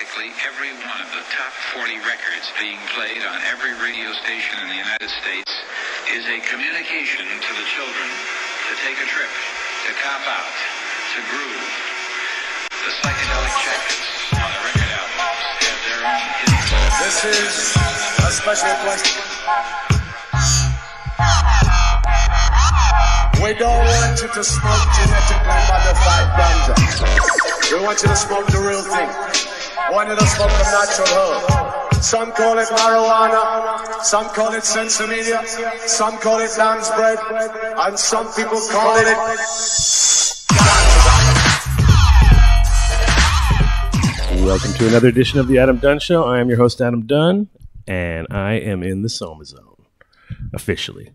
practically every one of the top 40 records being played on every radio station in the United States is a communication to the children to take a trip, to cop out, to groove. The psychedelic jackets on the record albums have their own hidden soul. This is a special question. We don't want you to smoke genetically modified ganja. We want you to smoke the real thing. We want you to smoke the natural herb. Some call it marijuana, some call it sensimedia, some call it lamb's bread, and some people call it Welcome to another edition of the Adam Dunn Show. I am your host, Adam Dunn, and I am in the Soma-Zone, officially.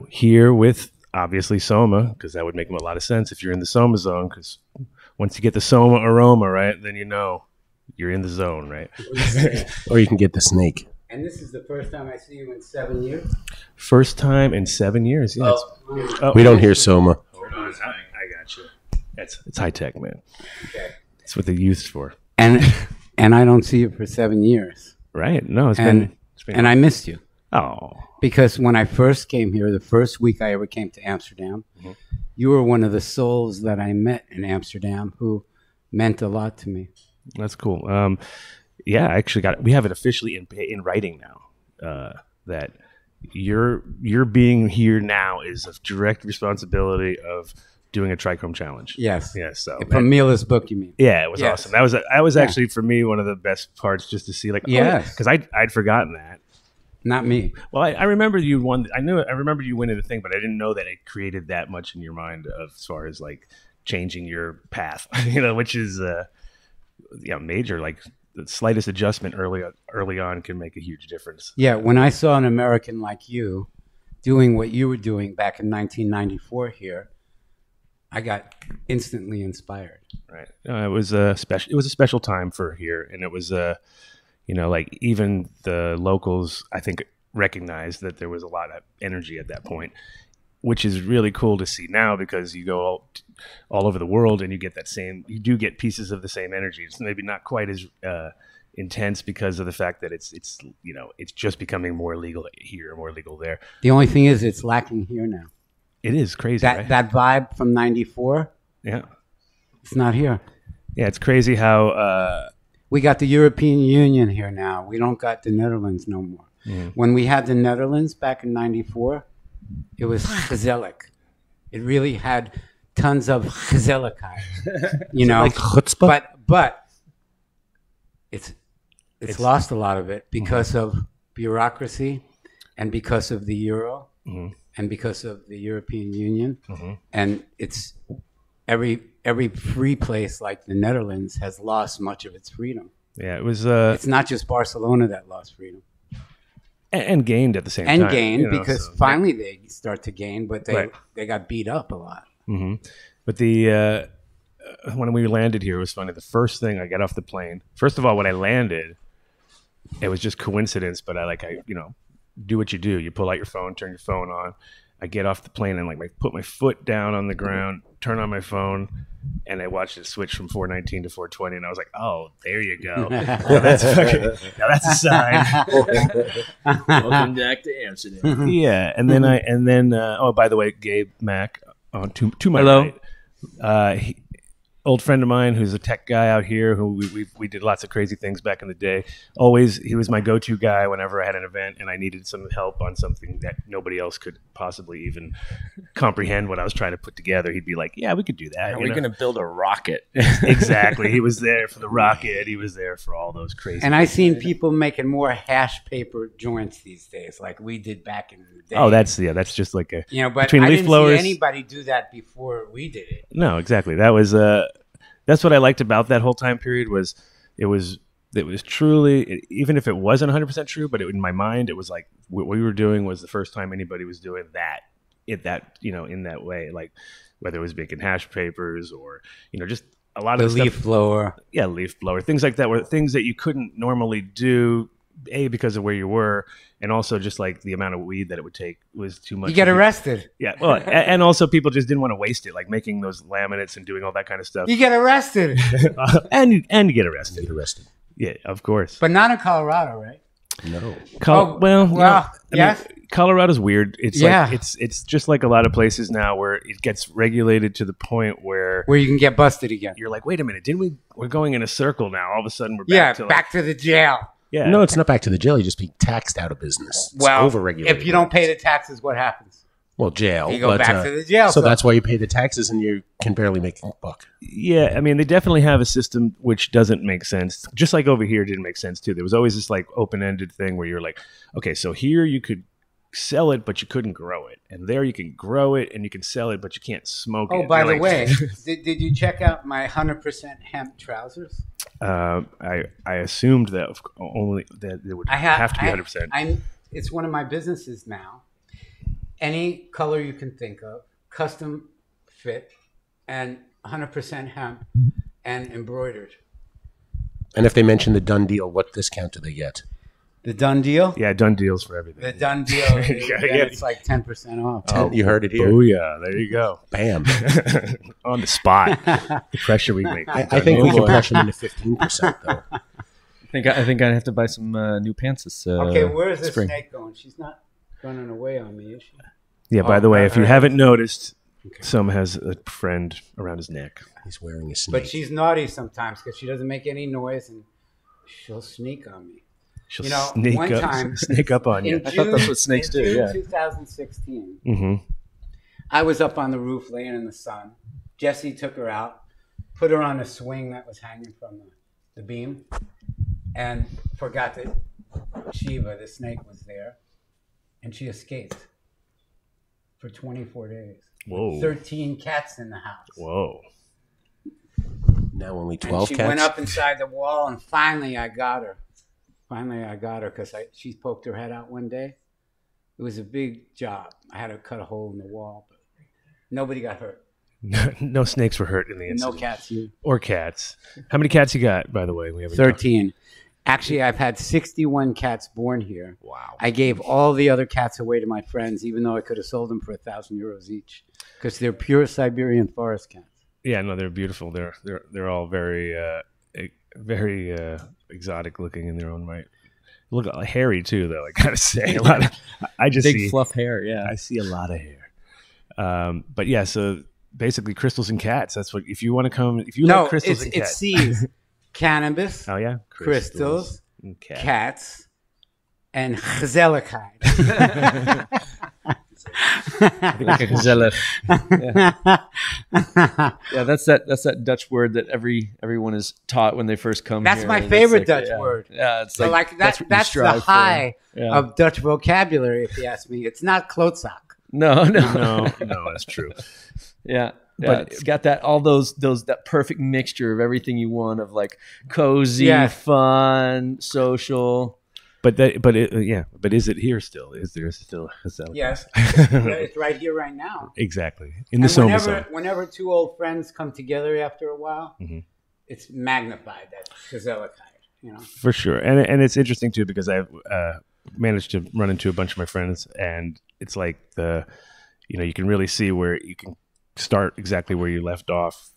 Here with, obviously, Soma, because that would make a lot of sense if you're in the Soma-Zone, because once you get the Soma aroma, right, then you know you're in the zone, right? Or you can get the snake. And this is the first time I see you in 7 years? First time in 7 years, yeah. We don't hear Soma. Hold on, I got you. It's high tech, man. Okay. It's what the youth's for. And I don't see you for 7 years. Right. No, it's been and I missed you. Oh. Because when I first came here, the first week I ever came to Amsterdam, you were one of the souls that I met in Amsterdam who meant a lot to me. That's cool. Yeah, I actually we have it officially in writing now, that your being here now is a direct responsibility of doing a Trichome challenge. Yes. Yeah. So from Mila's book, you mean? Yeah, it was awesome. That was actually for me one of the best parts, just to see, like, because I'd forgotten that. Not me. Well, I remember you won. I remember you winning the thing, but I didn't know that it created that much in your mind as far as like changing your path. Which is major. Like the slightest adjustment early on can make a huge difference. Yeah, when I saw an American like you doing what you were doing back in 1994 here, I got instantly inspired. Right. It was a special time for here, and it was like even the locals, I think, recognized that there was a lot of energy at that point, which is really cool to see now, because you go all over the world and you do get pieces of the same energy. It's maybe not quite as intense because of the fact that it's just becoming more legal here, more legal there. The only thing is it's lacking here now. It is crazy, that right? That vibe from 94, yeah, it's not here. Yeah, it's crazy how we got the European Union here now. We don't got the Netherlands no more. When we had the Netherlands back in 94, it was gezellig. It really had tons of gezelligheid. Like chutzpah? But it's lost a lot of it because of bureaucracy and because of the euro and because of the European Union. And it's every free place like the Netherlands has lost much of its freedom. Yeah, it was. It's not just Barcelona that lost freedom. And gained at the same time. And gained, because finally they start to gain, but they got beat up a lot. But when we landed here, it was funny. The first thing I got off the plane, first of all, when I landed, it was just coincidence, but I do what you do. You pull out your phone, turn your phone on. I get off the plane and I put my foot down on the ground, turn on my phone, and I watched it switch from 419 to 420, and I was like, "Oh, there you go. Now that's a sign." Welcome back to Amsterdam. Yeah, and then oh, by the way, Gabe Mack to my right. Old friend of mine who's a tech guy out here who we did lots of crazy things back in the day. Always, he was my go-to guy whenever I had an event and I needed some help on something that nobody else could possibly even comprehend what I was trying to put together. He'd be like, "Yeah, we could do that. We're going to build a rocket." Exactly. He was there for the rocket. He was there for all those crazy And I've seen people making more hash paper joints these days, like we did back in the day. Oh, that's just like a but between I leaf didn't blowers. see anybody do that before we did it. No, exactly. That was that's what I liked about that whole time period. Was it was truly, even if it wasn't 100% true, but in my mind it was like what we were doing was the first time anybody was doing that in that way, like whether it was making hash papers or just a lot of the leaf blower. Yeah, leaf blower, things like that were things that you couldn't normally do because of where you were, and also just like the amount of weed that it would take was too much. You get arrested. Yeah, well, and also people just didn't want to waste it, like making those laminates and doing all that kind of stuff. You get arrested. and you get arrested. Get arrested. Yeah, of course. But not in Colorado, right? No. Yes. Colorado's weird. It's Yeah. like it's just like a lot of places now where it gets regulated to the point where Where you can get busted again. you're like, wait a minute, we're going in a circle now. All of a sudden we're back to back to the jail. yeah. No, it's not back to the jail. You just be taxed out of business. It's Well, overregulated. if you don't pay the taxes, what happens? Well, jail. You go back to the jail. So that's why you pay the taxes and you can barely make a buck. Yeah, I mean, they definitely have a system which doesn't make sense. Just like over here didn't make sense too. There was always this like open-ended thing where you're like, okay, so here you could sell it, but you couldn't grow it, and there you can grow it and you can sell it, but you can't smoke it. Oh, by You're the like- way, did you check out my 100% hemp trousers? I assumed that only that it would have to be 100%. It's one of my businesses now. Any color you can think of, custom fit, and 100% hemp and embroidered. And if they mention the Dunn deal, what discount do they get? The Dunn deal? Yeah, done deals for everything. The Dunn deal, Yeah. it's like 10% off. You heard it here. Oh yeah, there you go. Bam. On the spot. The pressure we make. I think we can push them into 15%, though. I think I'd have to buy some new pants this Okay, where's this spring. snake going? She's not running away on me, is she? Yeah, by the way, if you right. haven't noticed, Soma has a friend around his neck. He's wearing a snake. But she's naughty sometimes because she doesn't make any noise and she'll sneak on me. She'll You know, sneak one up, time- sneak up on you. In I thought that's what snakes in do, June yeah. 2016, Hmm. I was up on the roof laying in the sun. Jesse took her out, put her on a swing that was hanging from the beam, and forgot that Shiva, the snake, was there. And she escaped for 24 days. Whoa. 13 cats in the house. Whoa. Now only And 12 she cats? went up inside the wall, and finally I got her. Because she poked her head out one day. It was a big job. I had to cut a hole in the wall, but nobody got hurt. No snakes were hurt in the incident. No cats. Or cats. How many cats you got, by the way? We haven't 13. Actually, I've had 61 cats born here. Wow. I gave all the other cats away to my friends, even though I could have sold them for €1,000 each, because they're pure Siberian forest cats. Yeah, no, they're beautiful. They're all very exotic looking in their own right. Look hairy too, though. I gotta say, a lot. I just Big see fluff hair, yeah. I see a lot of hair. But yeah, so basically, crystals and cats. That's what. If you want to come, if you like crystals and it's cats. C's. Cannabis, Oh yeah, crystals, and cats. cats, and gezelligheid. Like a gazelle. Yeah, that's that Dutch word that everyone is taught when they first come That's here. my And favorite like, Dutch yeah. word. Yeah, it's So like that's what you the strive for. high Yeah. of Dutch vocabulary, if you ask me. It's not klootzak. No. No, that's true. Yeah. But- But it's got all that perfect mixture of everything you want of like cozy, Yeah. fun, social. But is it here still? Is there still a cell? Yes. It's right here, right now. Exactly. In the And Soma-Zone. whenever two old friends come together after a while, Mhm. it's magnified, that gezelligheid, you know. For sure, and it's interesting too because I've managed to run into a bunch of my friends, and it's like you can really see where you can start exactly where you left off,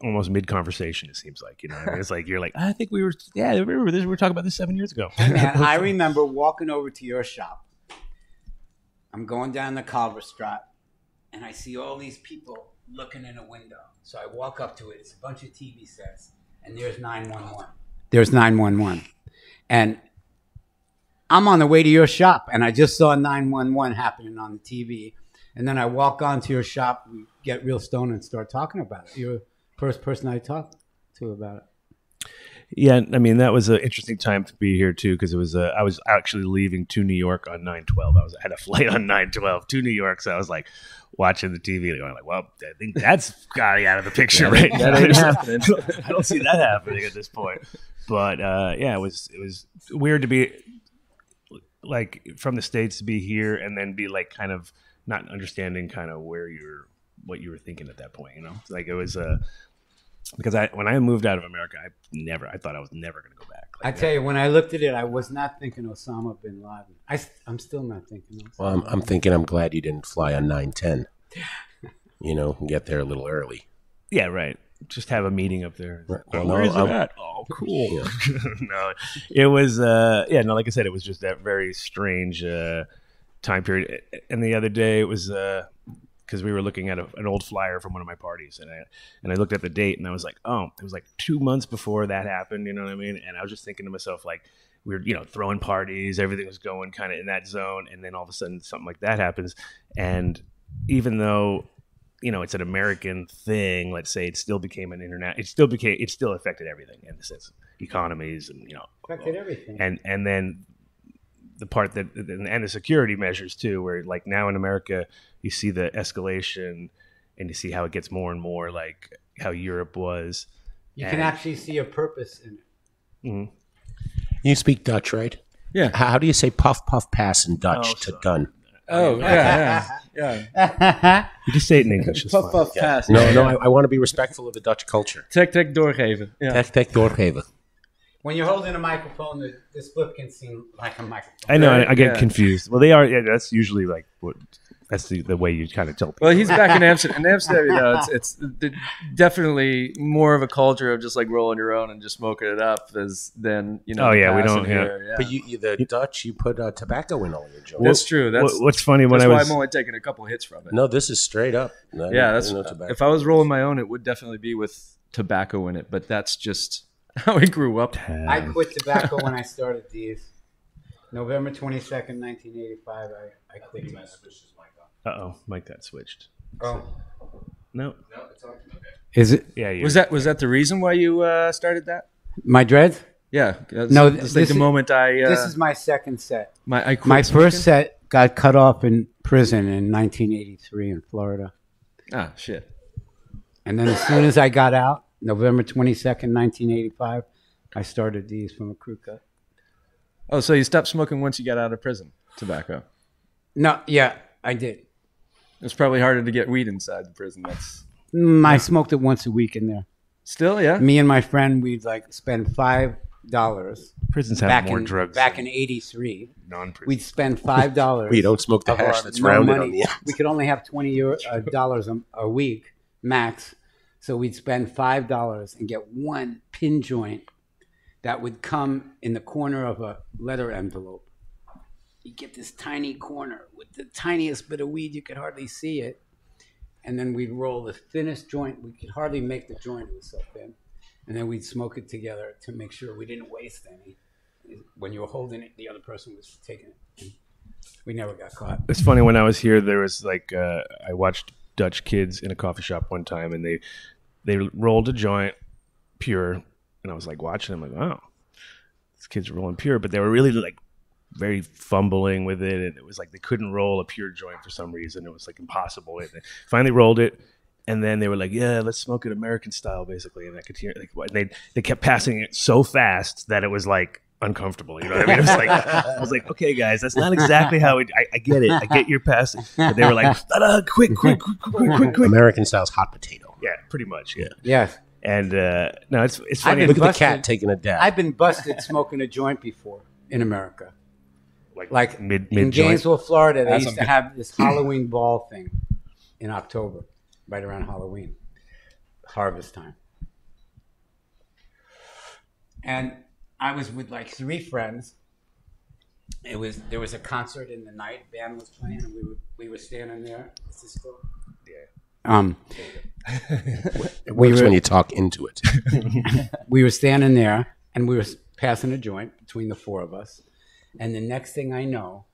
almost mid conversation. It seems like I mean, it's like you're like, I think we were remember this, we were talking about this 7 years ago. Man, I remember walking over to your shop. I'm going down the Kalverstraat, and I see all these people looking in a window. So I walk up to it. It's a bunch of TV sets, and there's 911. There's 911. And I'm on the way to your shop, and I just saw 911 happening on the TV. And then I walk onto your shop, we get real stoned and start talking about it. You're the first person I talked to about it. Yeah, I mean that was an interesting time to be here too because it was I was actually leaving to New York on 9/12. I had a flight on 9/12 to New York, so I was like watching the TV and going like, well, I think that's got out of the picture right now. That ain't happening. I don't see that happening at this point. But yeah, it was weird to be like from the States to be here and then be like kind of not understanding kind of what you were thinking at that point. Like it was because when I moved out of America, I thought I was never going to go back. I tell you, when I looked at it, I was not thinking Osama bin Laden. I'm still not thinking Osama. Well, I'm thinking I'm glad you didn't fly on 9/10. Get there a little early. Yeah, right. Just have a meeting up there. Right. Well, Where is it at? Oh, cool. Yeah. No, it was, like I said, it was just that very strange time period. And the other day it was because we were looking at an old flyer from one of my parties, and I looked at the date, and I was like, oh, it was like 2 months before that happened, you know what I mean? And I was just thinking to myself, like, we were, throwing parties, everything was going kind of in that zone, and then all of a sudden something like that happens. And even though it's an American thing, let's say, it still became it still affected everything in the sense of economies and, Affected everything. And then the part and the security measures too, where like now in America, you see the escalation and you see how it gets more and more like how Europe was. You can actually see a purpose in it. Mm-hmm. You speak Dutch, right? Yeah. How do you say puff, puff, pass in Dutch to Dunn? Oh, yeah. You just say it in English. Puff, puff, pass. No, I want to be respectful of the Dutch culture. Tek, doorgeven. Yeah. Tek, doorgeven. When you're holding a microphone, the split can seem like a microphone. I know. I get confused. Well, they are. Yeah, that's usually like that's the way you kind of tell people. Well, he's back in Amsterdam. In Amsterdam, it's definitely more of a culture of just like rolling your own and just smoking it up than Oh yeah, we don't. Here. Yeah. But the Dutch, you put tobacco in all your joints. That's true. What's funny when that's I why was. I'm only taking a couple hits from it. No, this is straight up. That's no tobacco. if I was rolling my own, it would definitely be with tobacco in it. But that's just how I grew up. I quit tobacco when I started these. November 22nd, 1985. I quit tobacco. Uh-oh, Mike got switched. Oh. No, it's okay. Is it? Yeah. Was that the reason why you started that? My dreads? Yeah. No, this is the moment I. This is my second set. I quit my smoking? first set got cut off in prison in 1983 in Florida. Ah, shit. And then as soon as I got out, November 22nd, 1985, I started these from a crew cut. Oh, so you stopped smoking once you got out of prison? Tobacco? No, yeah, I did. It's probably harder to get weed inside the prison. I smoked it once a week in there. Still, yeah? Me and my friend, we'd like spend $5. Prisons have more drugs. Back in 83. Non-prison. We'd spend $5. We don't smoke the hash that's rounded on the ends. We could only have $20 a week max. So we'd spend $5 and get one pin joint that would come in the corner of a letter envelope. You get this tiny corner with the tiniest bit of weed, you could hardly see it. And then we'd roll the thinnest joint. We could hardly make the joint, it was so thin. And then we'd smoke it together to make sure we didn't waste any. When you were holding it, the other person was taking it. We never got caught. It's funny, when I was here, there was like, I watched Dutch kids in a coffee shop one time, and they rolled a joint pure, and I was like watching them, like, wow, these kids are rolling pure, but they were really like very fumbling with it, and it was like they couldn't roll a pure joint for some reason. It was like impossible. And they finally rolled it, and then they were like, "Yeah, let's smoke it American style, basically." And I could hear they kept passing it so fast that it was like uncomfortable. You know what I mean? It was like I was like, "Okay, guys, that's not exactly how I get it. I get your passing." But they were like, "Quick!" American style's hot potato. Yeah, pretty much. Yeah. Yes. And no, it's funny. Look at the cat taking a dab. I've been busted smoking a joint before in America. Like mid in Gainesville, Florida, they As used to have this Halloween ball thing in October, right around Halloween, harvest time. And I was with like 3 friends. There was a concert in the night, band was playing, and we were standing there. Is this cool? Yeah. It works when you talk into it. We were standing there, and we were passing a joint between the 4 of us. And the next thing I know,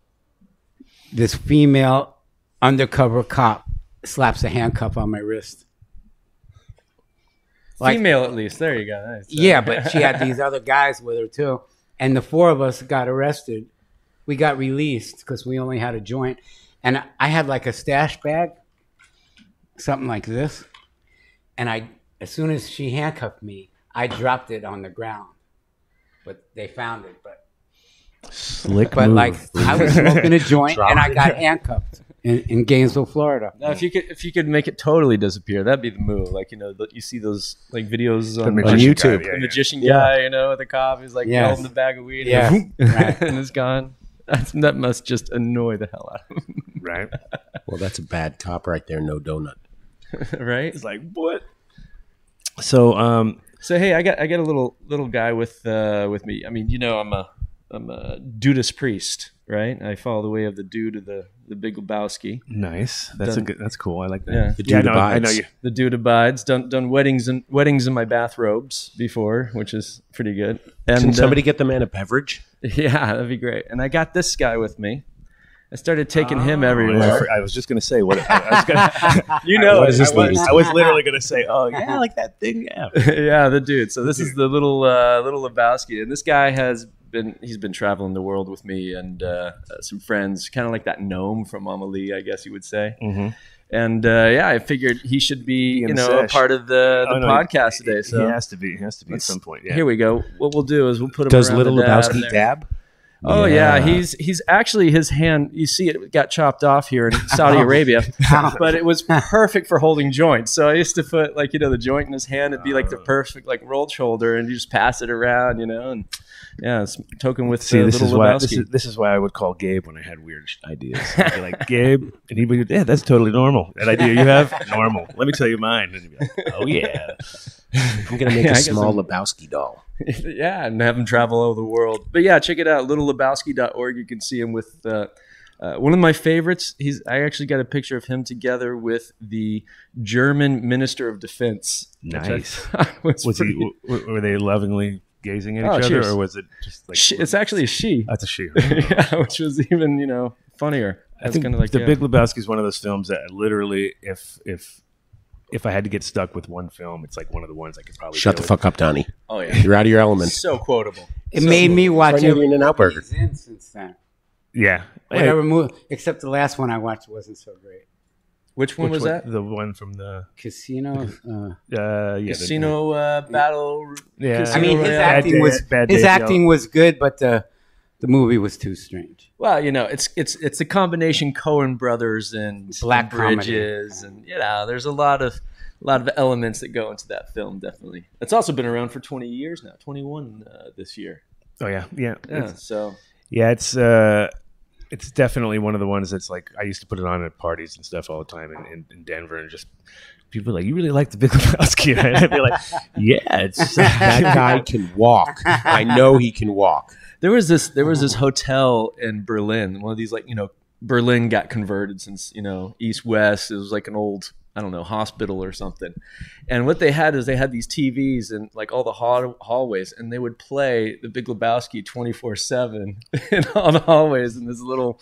this female undercover cop slaps a handcuff on my wrist. Female, at least. There you go. Nice. Yeah, but she had these other guys with her, too. And the 4 of us got arrested. We got released because we only had a joint. And I had like a stash bag, something like this. And as soon as she handcuffed me, I dropped it on the ground. But they found it. Slick But move. like I was smoking a joint and I got handcuffed. in Gainesville, Florida. Now, if you could make it totally disappear, that'd be the move. Like, you see those like videos on YouTube. the magician guy, with the cop, he's like holding the bag of weed, and it's gone. That must just annoy the hell out of him. Right. Well, that's a bad cop right there. No donut. Right. It's like, what? So, hey, I got a little guy with me. I mean, I'm a Dudas priest, right? I follow the way of the dude of the Big Lebowski. Nice. That's cool. I like that. Yeah. The dude abides. I know you. The dude abides. Done weddings in my bathrobes before, which is pretty good. And Can somebody get the man a beverage? Yeah, that'd be great. And I got this guy with me. I started taking him everywhere. I was just going to say what I was gonna, what is this I was literally going to say, oh yeah, like that thing. Yeah. Yeah, the dude. So this is the little Lebowski, and this guy he's been traveling the world with me and some friends, kind of like that gnome from Amelie, I guess you would say. Mm-hmm. And I figured he should be, a part of the podcast today. So he has to be. He has to be at some point. Yeah. Here we go. What we'll do is we'll put him. Does around little the dab Lebowski there. dab? Oh yeah, he's actually, his hand, you see it got chopped off here in Saudi Arabia, but it was perfect for holding joints. So I used to put the joint in his hand. It'd be like the perfect rolled shoulder, and you just pass it around, and it's token with this little Lebowski. This is why I would call Gabe when I had weird ideas. I'd be like, Gabe, and he'd be, yeah, that's totally normal. That idea you have, normal. Let me tell you mine. And he'd be like, oh yeah, I'm gonna make a small Lebowski doll. Yeah, and have him travel all over the world. But yeah, check it out, littlelebowski.org. You can see him with one of my favorites. I actually got a picture of him together with the German Minister of Defense. Nice. Were they lovingly gazing at each other, or was it just like it's actually a she? That's a she. Yeah, which was even funnier. I think the Big Lebowski is one of those films that literally, if I had to get stuck with one film, it's like one of the ones I could probably Shut the fuck up, Donnie. Oh yeah, you're out of your element. So quotable. It made me watch every In-N-Out Burger since then. Yeah, whatever movie, except the last one I watched wasn't so great. Which one was that? The one from the Casino. Casino Battle. Yeah, I mean, his acting was good, but the movie was too strange. Well, it's a combination Coen Brothers and Black Bridges, and there's a lot of elements that go into that film. Definitely, it's also been around for 20 years now. 21 this year. Oh yeah. It's definitely one of the ones that's like, I used to put it on at parties and stuff all the time in Denver, and just people were like, you really like the Big Lebowski? And I'd be like, yeah, it's that guy can walk. I know he can walk. There was this hotel in Berlin. One of these Berlin got converted since East West. It was like an old, I don't know, hospital or something. And what they had is they had these TVs in like all the hallways, and they would play the Big Lebowski 24/7 in all the hallways in this little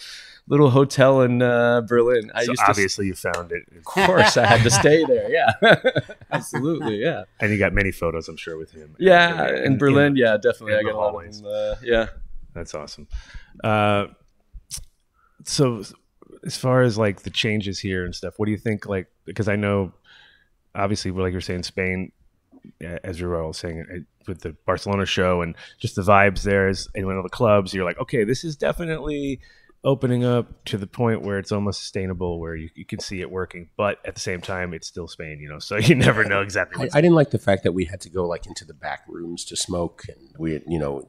hotel in Berlin. Obviously you found it. Of course, I had to stay there. Yeah, absolutely. Yeah. And you got many photos, I'm sure, with him. Yeah, in Berlin. Yeah, definitely. I got a lot of them. Yeah. That's awesome. So as far as like the changes here and stuff, what do you think? Like, because I know, obviously, like you're saying, Spain, as you were all saying, with the Barcelona show and just the vibes there, and one of the clubs, you're like, okay, this is definitely opening up to the point where it's almost sustainable, where you can see it working, but at the same time, it's still Spain, so you never know exactly. I didn't like the fact that we had to go like into the back rooms to smoke, and we,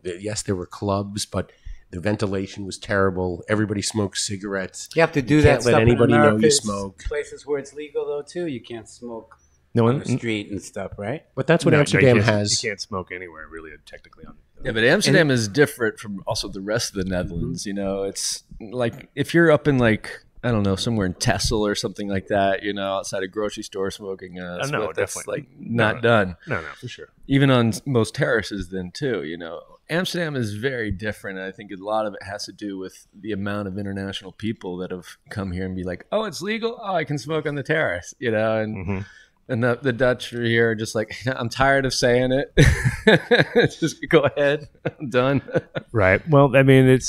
yes, there were clubs, but the ventilation was terrible. Everybody smoked cigarettes. You have to do that. Let anybody know you smoke. Places where it's legal though too, you can't smoke on the street and stuff, right? But that's what Amsterdam has. You can't smoke anywhere really, technically. Yeah, but Amsterdam is different from also the rest of the Netherlands. It's like if you're up in like, I don't know, somewhere in Texel or something like that, outside a grocery store smoking that's like not done. No, for sure. Even on most terraces then too, Amsterdam is very different. I think a lot of it has to do with the amount of international people that have come here and be like, oh, it's legal. Oh, I can smoke on the terrace, and and the Dutch are here just like, I'm tired of saying it. Just go ahead. I'm done. Right. Well, I mean, it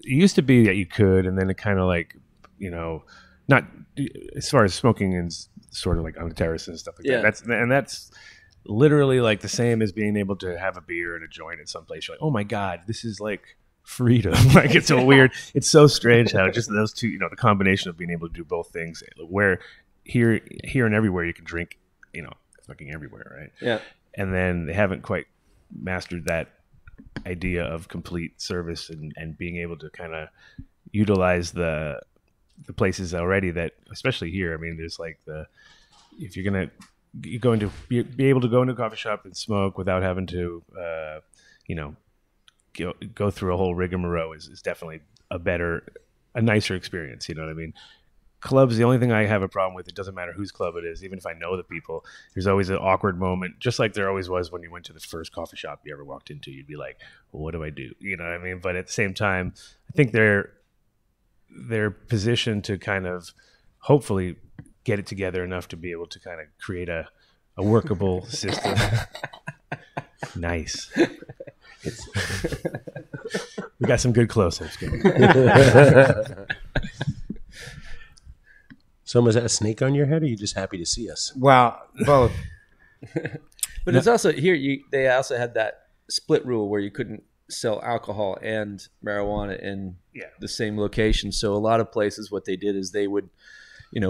used to be that you could, and then it kind of like, not as far as smoking is sort of like on the terrace and stuff like that. That's literally like the same as being able to have a beer and a joint at some place. You're like, oh my God, this is like freedom. Like it's so weird. It's so strange how just those two, the combination of being able to do both things, where here and everywhere you can drink, fucking everywhere, right? Yeah. And then they haven't quite mastered that idea of complete service and being able to kind of utilize the places already that, especially here, I mean, there's like if you're going to be able to go into a coffee shop and smoke without having to, go through a whole rigmarole is definitely a nicer experience. You know what I mean? Clubs, the only thing I have a problem with, it doesn't matter whose club it is, even if I know the people, there's always an awkward moment, just like there always was when you went to the first coffee shop you ever walked into. You'd be like, well, what do I do? You know what I mean? But at the same time, I think they're positioned to kind of hopefully get it together enough to be able to kind of create a workable system. Nice. We got some good close-ups going. Soma, is that a snake on your head, or are you just happy to see us? Well, both. But it's also here. They also had that split rule where you couldn't sell alcohol and marijuana in the same location. So a lot of places, what they did is they would,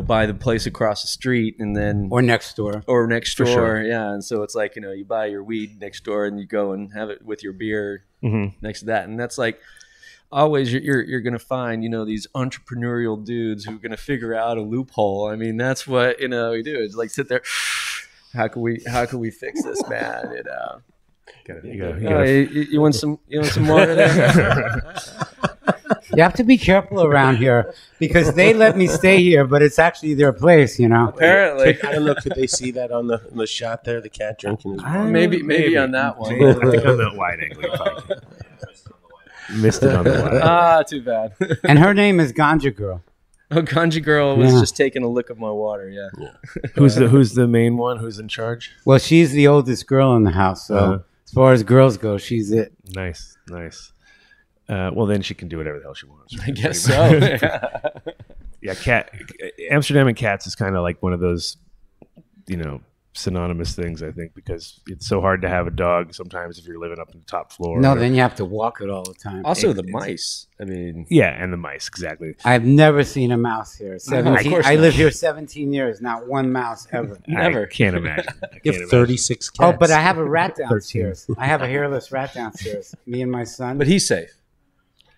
buy the place across the street and then Or next door. Sure. Yeah. And so it's like, you buy your weed next door and you go and have it with your beer next to that. And that's like always you're going to find, these entrepreneurial dudes who are going to figure out a loophole. I mean, that's what, we do. It's like sit there. How can we fix this, man? You want some water there? You have to be careful around here because they let me stay here, but it's actually their place, Apparently. I don't know. Could they see that on the shot there? The cat drinking his water? Maybe on that one. I think on that wide angle. Missed it on the wide. Too bad. And her name is Ganja Girl. Oh, Ganja Girl was just taking a lick of my water. Yeah. Who's the main one? Who's in charge? Well, she's the oldest girl in the house, so as far as girls go, she's it. Nice. Well, then she can do whatever the hell she wants. Right? I guess so. Yeah, Amsterdam and cats is kind of like one of those, synonymous things, I think, because it's so hard to have a dog sometimes if you're living up in the top floor. No, then you have to walk it all the time. Also, the mice. I mean, and the mice, exactly. I've never seen a mouse here. Of course I not. live here 17 years, not one mouse ever. Never. I can't imagine. You have 36 cats. Oh, but I have a rat downstairs. I have a hairless rat downstairs. Me and my son. but he's safe.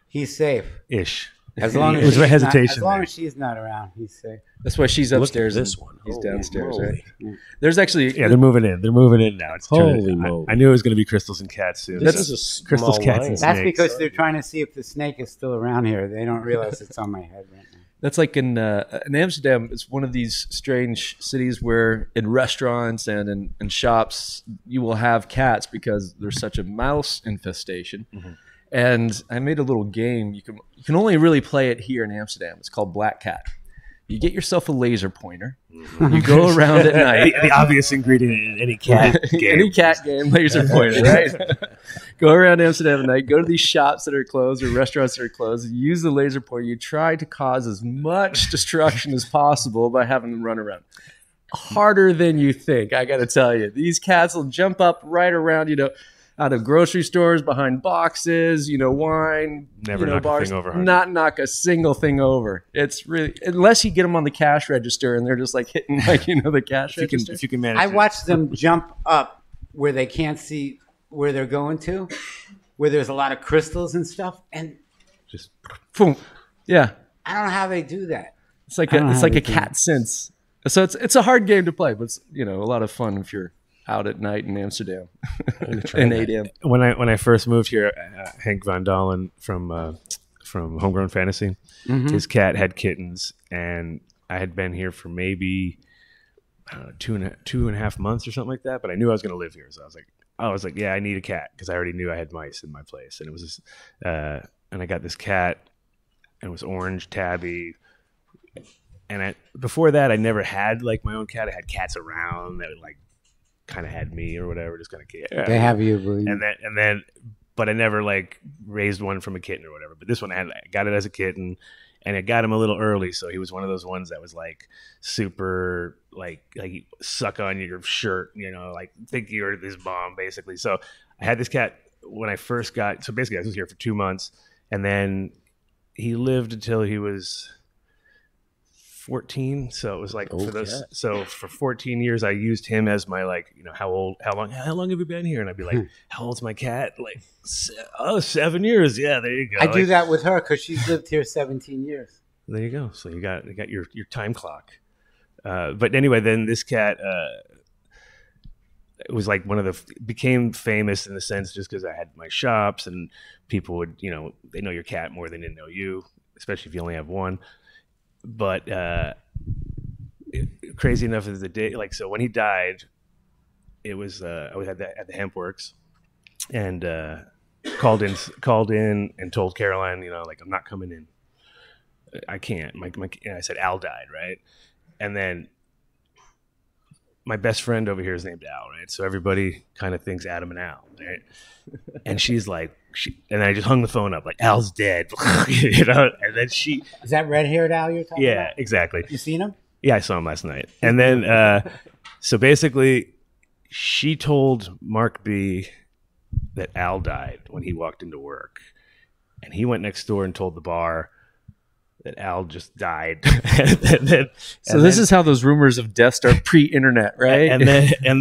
He's safe. Ish. As long It was as hesitation as long there. as she's not around, he's safe. That's why she's upstairs. Look at this and one. He's Holy downstairs. moly. Right? There's actually. Yeah, they're moving in. They're moving in now. It's Holy moly. I knew it was going to be crystals and cats soon. This is a small crystals, cats, lion. and That's snakes. because they're trying to see if the snake is still around here. They don't realize it's on my head right now. That's like in Amsterdam. It's one of these strange cities where in restaurants and in shops you will have cats because there's such a mouse infestation. And I made a little game. You can only really play it here in Amsterdam. It's called Black Cat. You get yourself a laser pointer. You go around at night. the obvious ingredient in any cat game. Any cat game, laser pointer, right? Go around Amsterdam at night. Go to these shops that are closed or restaurants that are closed. Use the laser pointer. You try to cause as much destruction as possible by having them run around. Harder than you think, I got to tell you. These cats will jump up right around, out of grocery stores, behind boxes, wine, Never knock a bars, thing over, Hunter. not knock a single thing over. It's really, unless you get them on the cash register and they're just like hitting the cash register. If you can manage I it. watched them jump up where they can't see where they're going to, where there's a lot of crystals and stuff, and Just Boom. Yeah, I don't know how they do that. it's like I don't know a how they do cat sense. So it's a hard game to play, but it's a lot of fun if you're out at night in Amsterdam in 8 a.m. when I first moved here, Henk van Dalen from Homegrown Fantasy, his cat had kittens, and I had been here for maybe I don't know, two and a half months or something like that. But I knew I was going to live here, so I was like, yeah, I need a cat because I already knew I had mice in my place, and it was this, and I got this cat, and it was orange tabby. And before that, I never had like my own cat. I had cats around that like kind of had me or whatever, just kind of They have you, believe. and then but I never like raised one from a kitten or whatever. But this one I got it as a kitten, and it got him a little early, so he was one of those ones that was like super like suck on your shirt, like think you're this bomb basically. So I had this cat when I first got, so basically I was here for 2 months, and then he lived until he was 14. So it was like so for 14 years I used him as my, like, you know, how long have you been here? And I'd be like, how old's my cat? Like, 7 years. Yeah, there you go. I do that with her because she's lived here 17 years. There you go. So you got your time clock. But anyway, then this cat it was like became famous in the sense just because I had my shops and people would, you know, they know your cat more than they know you, especially if you only have one. But crazy enough is the day, like, so when he died, it was I was at the Hemp Works, and called in and told Caroline, you know, like, I'm not coming in. I can't. And I said Al died, right? And then my best friend over here is named Al, right? So everybody kind of thinks Adam and Al, right? And she's like, and I just hung the phone up, like, Al's dead, you know. And then she, is that red-haired Al you're talking about? Yeah, exactly. You seen him? Yeah, I saw him last night. And then, so basically, she told Mark B that Al died when he walked into work, and he went next door and told the bar that Al just died. This is how those rumors of death start pre-internet, right? And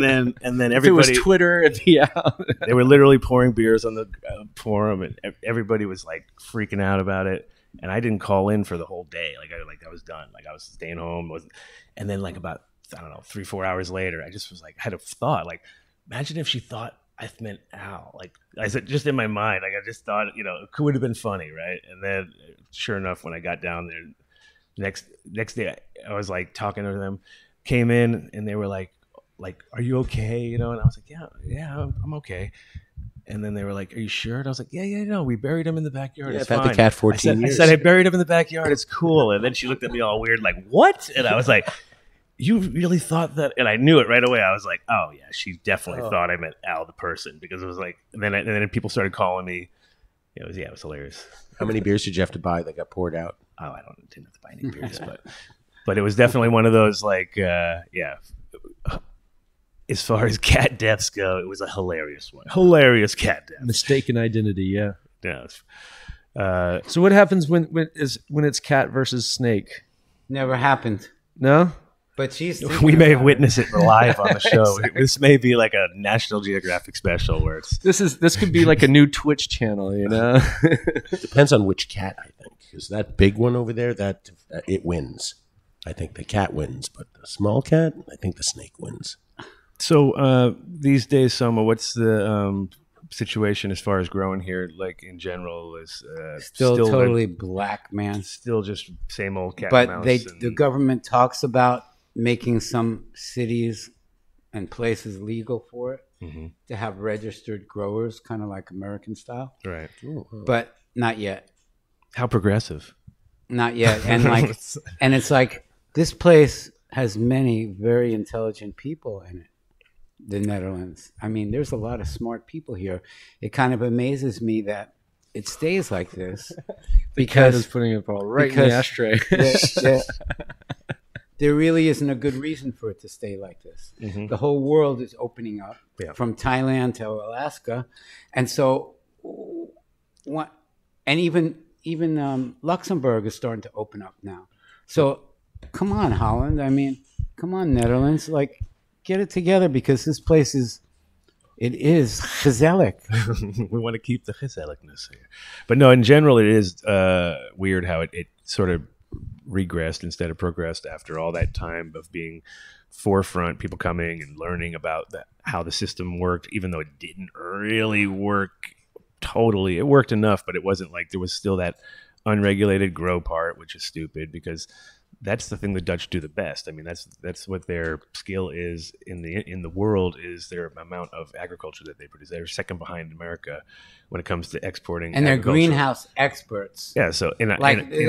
then everybody. If it was Twitter, it'd be out. They were literally pouring beers on the forum, and everybody was like freaking out about it. And I didn't call in for the whole day. I was done. Like, I was staying home. And then, like, about, I don't know, 3-4 hours later, I just was like, I had a thought. Like, imagine if she thought I meant Al. Like, I said, just in my mind, like, I just thought, you know, it would have been funny, right? And then, sure enough, when I got down there, next day, I was like talking to them, came in, and they were like, are you okay? You know, and I was like, yeah, I'm okay. And then they were like, are you sure? And I was like, yeah, no, we buried him in the backyard. It's I've fine. had the cat 14 years. I said, I buried him in the backyard. It's cool. And then she looked at me all weird, like, what? And I was like, you really thought that? And I knew it right away. I was like, oh yeah, she definitely thought I meant Al the person, because it was like, and then people started calling me. It was hilarious. How many beers did you have to buy that got poured out? Oh, I didn't have to buy any beers, but it was definitely one of those, like, as far as cat deaths go, it was a hilarious one. Hilarious cat death. Mistaken identity, yeah. Yeah. So what happens when it's cat versus snake? Never happened. No? But we may witness it live on the show. This may be like a National Geographic special where it's this could be like a new Twitch channel, you know. Depends on which cat, I think. Because that big one over there, that it wins. I think the cat wins, but the small cat, I think the snake wins. So these days, Soma, what's the situation as far as growing here? Like, in general, is still totally black, man. Still just same old cat. But mouse the government talks about making some cities and places legal for it, to have registered growers, kind of like American style. Right. Ooh. But not yet. How progressive? Not yet. And like, and it's like, this place has many very intelligent people in it. The Netherlands. I mean, there's a lot of smart people here. It kind of amazes me that it stays like this. Because is putting it all right in the ashtray. There really isn't a good reason for it to stay like this. The whole world is opening up, from Thailand to Alaska, and so and even Luxembourg is starting to open up now. So come on, Holland. I mean, come on, Netherlands. Like, get it together, because this place is gezellig. We want to keep the gezelligness here. But no, in general, it is weird how it sort of regressed instead of progressed after all that time of being forefront, people coming and learning about how the system worked, even though it didn't really work totally. It worked enough, but it wasn't like, there was still that unregulated grow part, which is stupid, because that's the thing the Dutch do the best. I mean, that's what their skill is in the world, is their amount of agriculture that they produce. They're second behind America when it comes to exporting. And they're greenhouse experts. Yeah, so they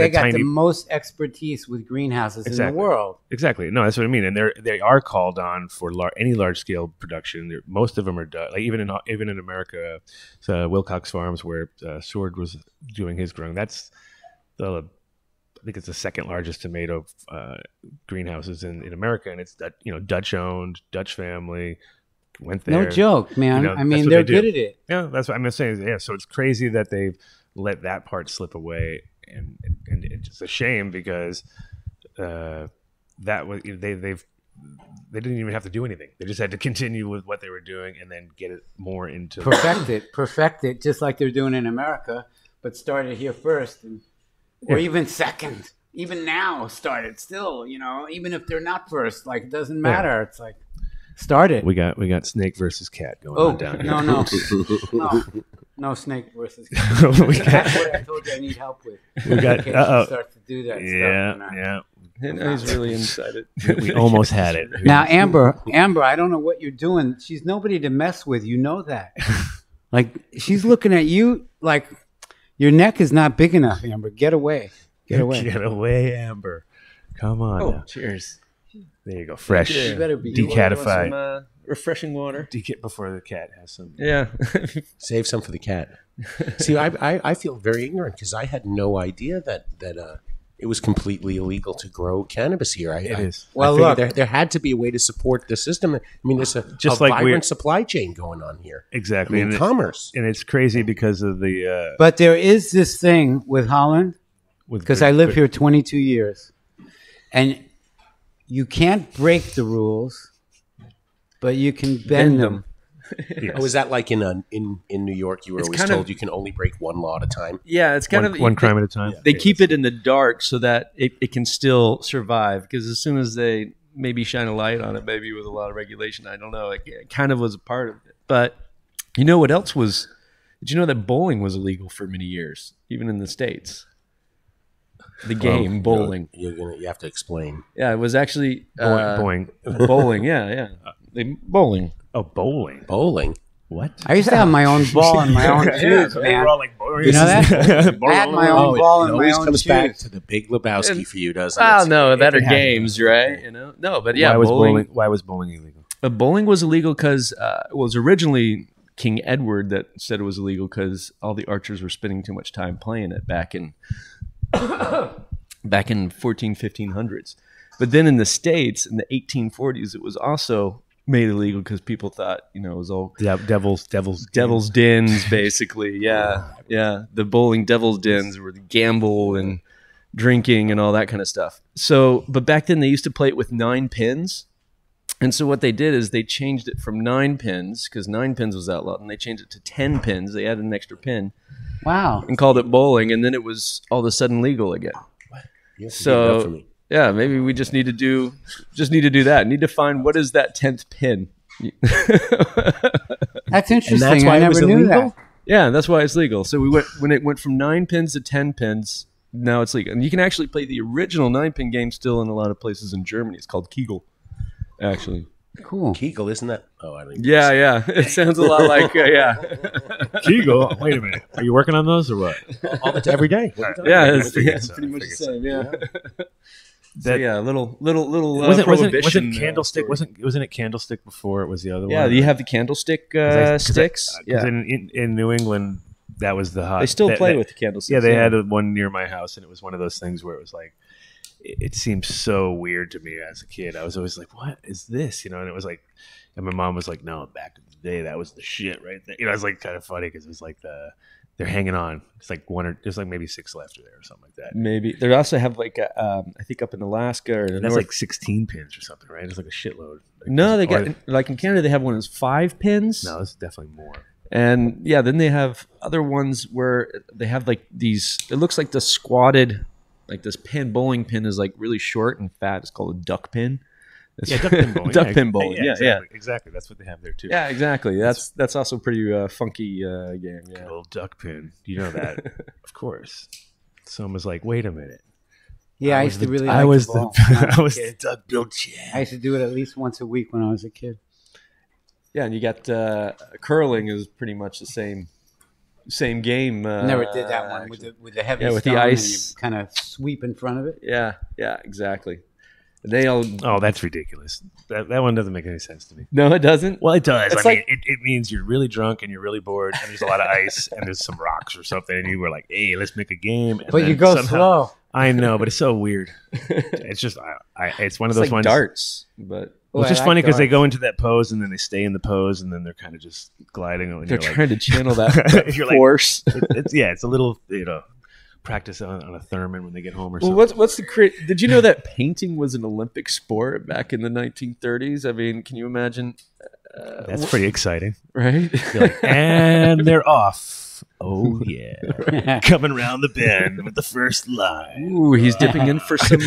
got the most expertise with greenhouses in the world. Exactly. No, that's what I mean. And they are called on for any large scale production. Most of them are Dutch. Like even in America, Wilcox Farms, where Sword was doing his growing. That's I think it's the second largest tomato greenhouses in America, and it's Dutch owned, Dutch family, went there. No joke, man. I mean, they're good at it. Yeah, that's what I'm saying. Yeah, so it's crazy that they've let that part slip away, and it's just a shame because that was they didn't even have to do anything. They just had to continue with what they were doing and then get it more into perfect it, just like they're doing in America, but started here first, or even second. Even now, started still. Even if they're not first, like it doesn't matter. Yeah. It's like started. We got snake versus cat going on down here. No snake versus cat. That's what I told you I need help with. We got start to do that. Yeah. He's really inside it. We almost had it. Now, Amber, I don't know what you're doing. She's nobody to mess with. You know that. Like she's looking at you like your neck is not big enough, Amber. Get away. Get away, Amber. Come on. Oh, now. Cheers. There you go. Fresh. You better be decatified. Some, refreshing water. Before the cat has some. Yeah. Save some for the cat. See, I feel very ignorant because I had no idea that it was completely illegal to grow cannabis here. It is. Well, look, there had to be a way to support the system. I mean, there's a vibrant supply chain going on here. Exactly. I mean, commerce. And it's crazy because of the... But there is this thing with Holland, because I live here 22 years, and you can't break the rules, but you can bend them. Yes. Oh, is that like in New York? You were always told you can only break one law at a time. Yeah, it's kind of one crime at a time. They keep it in the dark so that it can still survive. Because as soon as they maybe shine a light on it, maybe with a lot of regulation, I don't know. It kind of was a part of it. But you know what else was? Did you know that bowling was illegal for many years, even in the States? The game bowling. You have to explain. Yeah, it was actually bowling. Bowling. Yeah. Bowling. Oh, bowling. Bowling? What? I used to have my own ball and my own shoes, man. We're all like, you know that? I had my own ball and my own comes shoes. back to the Big Lebowski for you, doesn't it? Oh, no, that are games, right? No, but yeah, why was bowling illegal? Bowling was illegal because it was originally King Edward that said it was illegal because all the archers were spending too much time playing it back in 1500s. But then in the States, in the 1840s, it was also made illegal because people thought, it was all devil's dens, basically. Yeah. The bowling devil's dens were the gamble and drinking and all that kind of stuff. So, but back then they used to play it with 9 pins. And so what they did is they changed it from 9 pins because 9 pins was outlawed, and they changed it to 10 pins. They added an extra pin. Wow. And called it bowling, and then it was all of a sudden legal again. So yeah, maybe we just need to do that. Need to find what is that 10th pin. That's interesting. And that's why I never knew that. Yeah, that's why it's legal. So when it went from 9 pins to 10 pins, now it's legal. And you can actually play the original 9-pin game still in a lot of places in Germany. It's called Kegel, actually. Cool. Kegel, isn't that? Oh, I don't. Yeah. It sounds a lot like Kegel. Wait a minute. Are you working on those or what? Every day. Yeah, it's pretty much the same. Yeah. So yeah, little wasn't Candlestick? Wasn't it Candlestick before it was the other one? Yeah, you have the Candlestick sticks. Yeah, in New England, that was the hot. They still play with the Candlesticks. Yeah, they had one near my house, and it was one of those things where it was like, it seemed so weird to me as a kid. I was always like, "What is this?" And it was like, and my mom was like, "No, back in the day, that was the shit right there." It was like kind of funny because it was like they're hanging on. It's like there's like maybe 6 left there or something like that. Maybe they also have like I think up in Alaska or that's like 16 pins or something, right? It's like a shitload. No, they got like in Canada they have one that's 5 pins. No, this is definitely more. And yeah, then they have other ones where they have like these. It looks like the squatted. Like this bowling pin is like really short and fat. It's called a duck pin. Duck pin bowling. Duck pin bowling. Yeah, exactly. That's what they have there too. Yeah, exactly. That's also a pretty funky game. Yeah, good old duck pin. You know that, of course. Someone's like, wait a minute. Yeah, I used to really. I was the duck bill champ. I used to do it at least once a week when I was a kid. Yeah, and you got curling is pretty much the same game. Never did that one with the heavy with stone the ice. and you kind of sweep in front of it. Yeah, exactly. They all. Oh, that's ridiculous. That one doesn't make any sense to me. No, it doesn't. Well, it does. It's it means you're really drunk and you're really bored, and there's a lot of ice and there's some rocks or something, and you were like, "Hey, let's make a game." And but you go slow. I know, but it's so weird. It's just, it's one of those like ones. Darts, but Well, it's I just like funny because they darts. go into that pose and then they stay in the pose and then they're kind of just gliding. And They're you're like- trying to channel that You're like- force. it's a little, practice on a Thurman when they get home or Well, something. what's the did you know that painting was an Olympic sport back in the 1930s? I mean, can you imagine? That's pretty exciting. Right? You're like, and they're off. Oh yeah, coming around the bend with the first line. Ooh, he's dipping in for some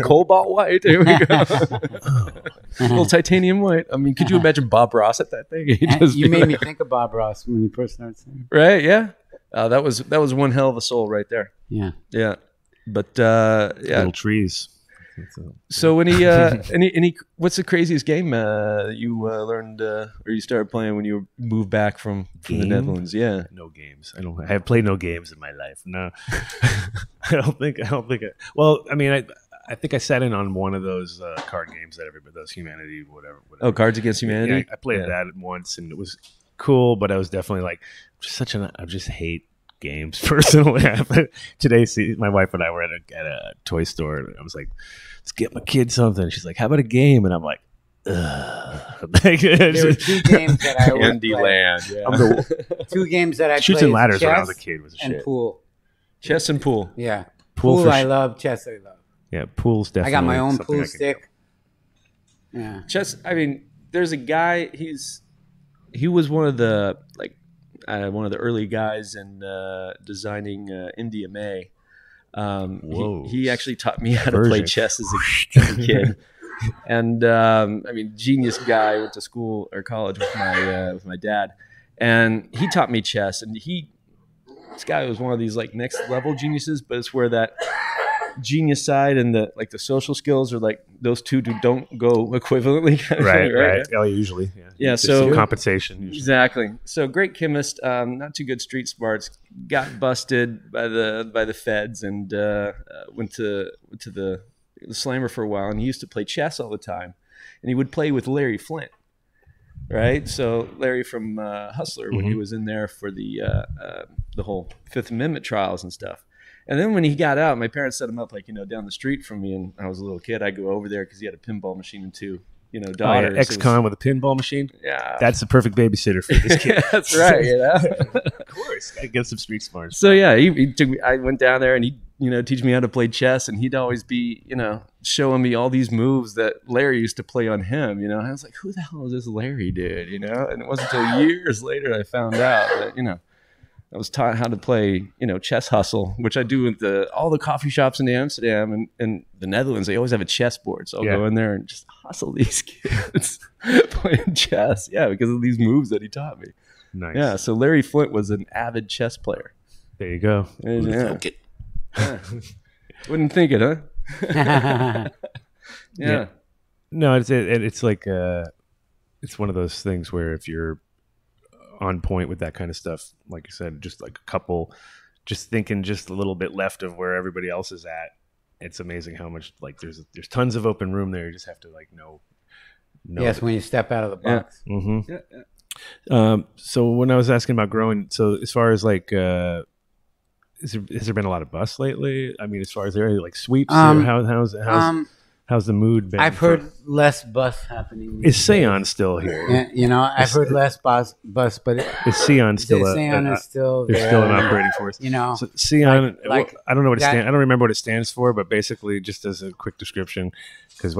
cobalt white. There we go. A little titanium white. I mean, could you imagine Bob Ross at that thing? He'd just You be made like- me think of Bob Ross when you first started saying. right? Yeah. That was one hell of a soul right there. Yeah. Yeah. But yeah. Little trees. So any what's the craziest game you learned or you started playing when you moved back from the Game? Netherlands? Yeah. No games. I have played no games in my life. No, I don't think. Well, I mean, I think I sat in on one of those card games that everybody does, Humanity, whatever. Oh, Cards Against Humanity. Yeah, I played that once, and it was cool. But I was definitely like, I just hate games personally. Today, my wife and I were at a toy store, and I was like, let's get my kid something. She's like, how about a game? And I'm like, ugh. There were two games that I always played. Candyland. Yeah. I'm the Two games that I Shoots played. and ladders chess when I was a kid was a and shit. pool. Chess and pool. Yeah. Pool Pool for I sh- love. Chess I love. Yeah, pool's definitely. I got my own something pool I can stick. Yeah. Chess. I mean, there's a guy. He was one of the early guys in designing MDMA. Whoa. He actually taught me how to play Version. chess as a kid. And I mean, genius guy. Went to school or college with my dad, and he taught me chess. And this guy was one of these like next level geniuses, but it's where that genius side and the social skills are like those two don't go equivalently. kind of Right, thing, right. Oh, usually, yeah. Yeah, There's so- some compensation. Usually. Exactly. So great chemist, not too good street smarts. Got busted by the feds and went to the slammer for a while. And he used to play chess all the time, and he would play with Larry Flint. Right. So Larry from Hustler, when he was in there for the whole Fifth Amendment trials and stuff. And then when he got out, my parents set him up down the street from me, and I was a little kid. I'd go over there because he had a pinball machine and two daughters. Ex-con with a pinball machine. Yeah. That's the perfect babysitter for this kid. That's right. Of course, gotta get some street smarts. So yeah, he took me. I went down there and he, teach me how to play chess, and he'd always be, showing me all these moves that Larry used to play on him. I was like, who the hell is this Larry dude? And it wasn't until years later I found out that I was taught how to play, chess hustle, which I do with all the coffee shops in Amsterdam and the Netherlands. They always have a chess board, so I'll go in there and just hustle these kids playing chess. Yeah, because of these moves that he taught me. Nice. Yeah, so Larry Flint was an avid chess player. There you go. Yeah. Wouldn't think it, huh? Yeah. No, it's like it's one of those things where if you're on point with that kind of stuff, like you said, just like a couple, just thinking just a little bit left of where everybody else is at. It's amazing how much there's tons of open room there. You just have to know. Yes, when you step out of the box. Mm-hmm. Yeah. So when I was asking about growing, so as far as has there been a lot of busts lately? I mean, as far as there are like sweeps, or how's the mood been? I've heard less bus happening. Is Seon still here? Yeah, I've heard less bus, but Is Seon still? Seon is still They're there. still an operating force. So Seon, like I don't know what it that- stands. I don't remember what it stands for, but basically, just as a quick description, because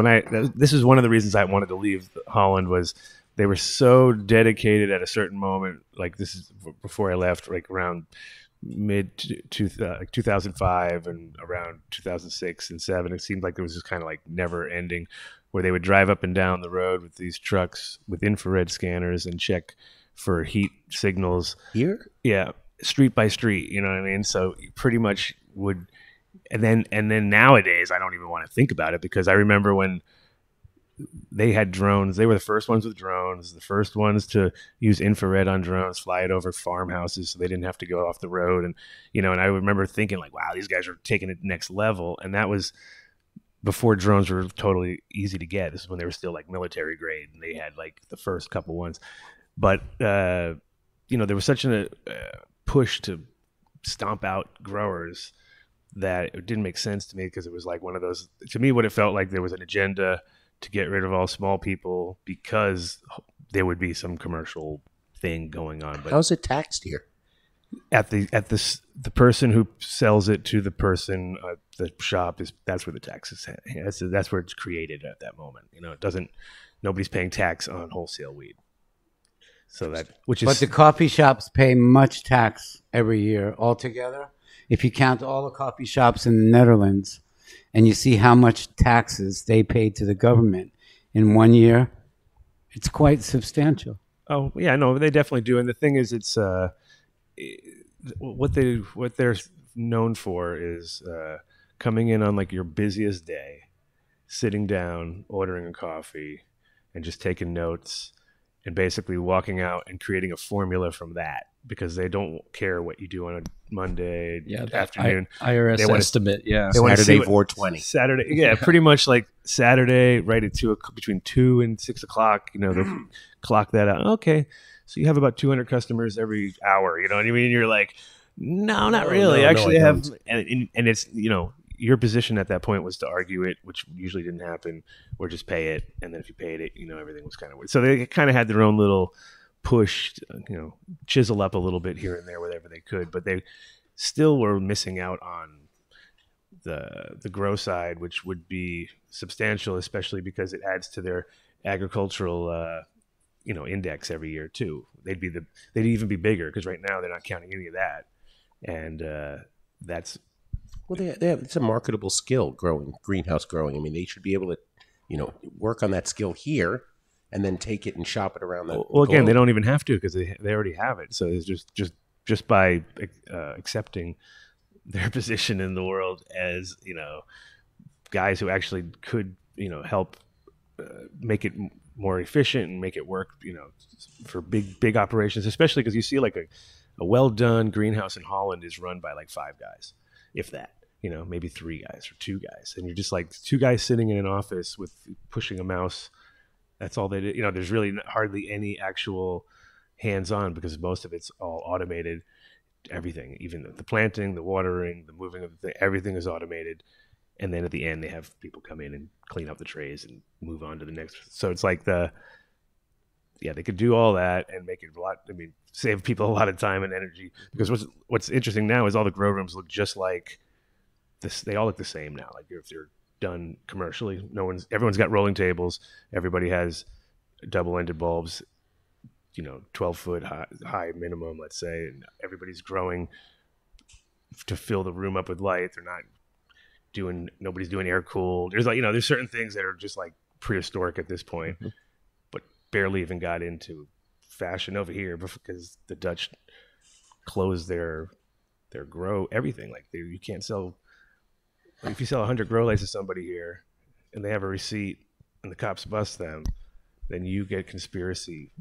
this is one of the reasons I wanted to leave Holland was they were so dedicated at a certain moment. Like this is before I left, like around mid 2005 and around 2006 and 7. It seemed like there was just kind of like never ending, where they would drive up and down the road with these trucks with infrared scanners and check for heat signals. Here? Yeah, street by street, you know what I mean? So you pretty much would, and then nowadays I don't even want to think about it, because I remember when they had drones. They were the first ones with drones, the first ones to use infrared on drones, fly it over farmhouses so they didn't have to go off the road. And and I remember thinking like, wow, these guys are taking it next level. And that was before drones were totally easy to get. This is when they were still like military grade, and they had like the first couple ones. But there was such a push to stomp out growers that it didn't make sense to me, because it was like one of those, to me, what it felt like there was an agenda to get rid of all small people because there would be some commercial thing going on. But how's it taxed here? at the person who sells it to the person at the shop that's where the tax is. That's where it's created at that moment. Nobody's paying tax on wholesale weed. So but the coffee shops pay much tax every year altogether. If you count all the coffee shops in the Netherlands, and you see how much taxes they pay to the government in 1 year, it's quite substantial. Oh yeah, no, they definitely do. And the thing is, it's what they're known for is coming in on like your busiest day, sitting down, ordering a coffee, and just taking notes, and basically walking out and creating a formula from that, because they don't care what you do on a Monday afternoon. IRS estimate, yeah. Saturday 420. Saturday, yeah, pretty much like Saturday, right at between 2 and 6 o'clock. They'll clock that out. Okay, so you have about 200 customers every hour. You know what I mean? You're like, no, not really. Actually, I have, and it's your position at that point was to argue it, which usually didn't happen, or just pay it. And then if you paid it, everything was kind of weird. So they kind of had their own little push, chisel up a little bit here and there wherever they could, but they still were missing out on the grow side, which would be substantial, especially because it adds to their agricultural, index every year too. They'd even be bigger, because right now they're not counting any of that, and that's. Well, it's a marketable skill, greenhouse growing. I mean, they should be able to, work on that skill here, and then take it and shop it around the Well, again, they don't even have to, because they already have it. So it's just by accepting their position in the world as guys who actually could help make it more efficient and make it work for big operations, especially because you see like a well done greenhouse in Holland is run by like 5 guys, if that. Maybe 3 guys or 2 guys, and you're just like 2 guys sitting in an office with pushing a mouse. That's all they do. There's really hardly any actual hands-on, because most of it's all automated. Everything, even the planting, the watering, the moving of the thing, everything is automated. And then at the end, they have people come in and clean up the trays and move on to the next. So it's like they could do all that and make it save people a lot of time and energy. Because what's interesting now is all the grow rooms look just like this. They all look the same now. Like if they're done commercially, everyone's got rolling tables. Everybody has double-ended bulbs, 12-foot high minimum, let's say, and everybody's growing to fill the room up with light. They're not nobody's doing air cooled. There's there's certain things that are just like prehistoric at this point, but barely even got into fashion over here because the Dutch closed their grow everything. Like you can't sell. If you sell 100 grow lights to somebody here and they have a receipt and the cops bust them, then you get conspiracy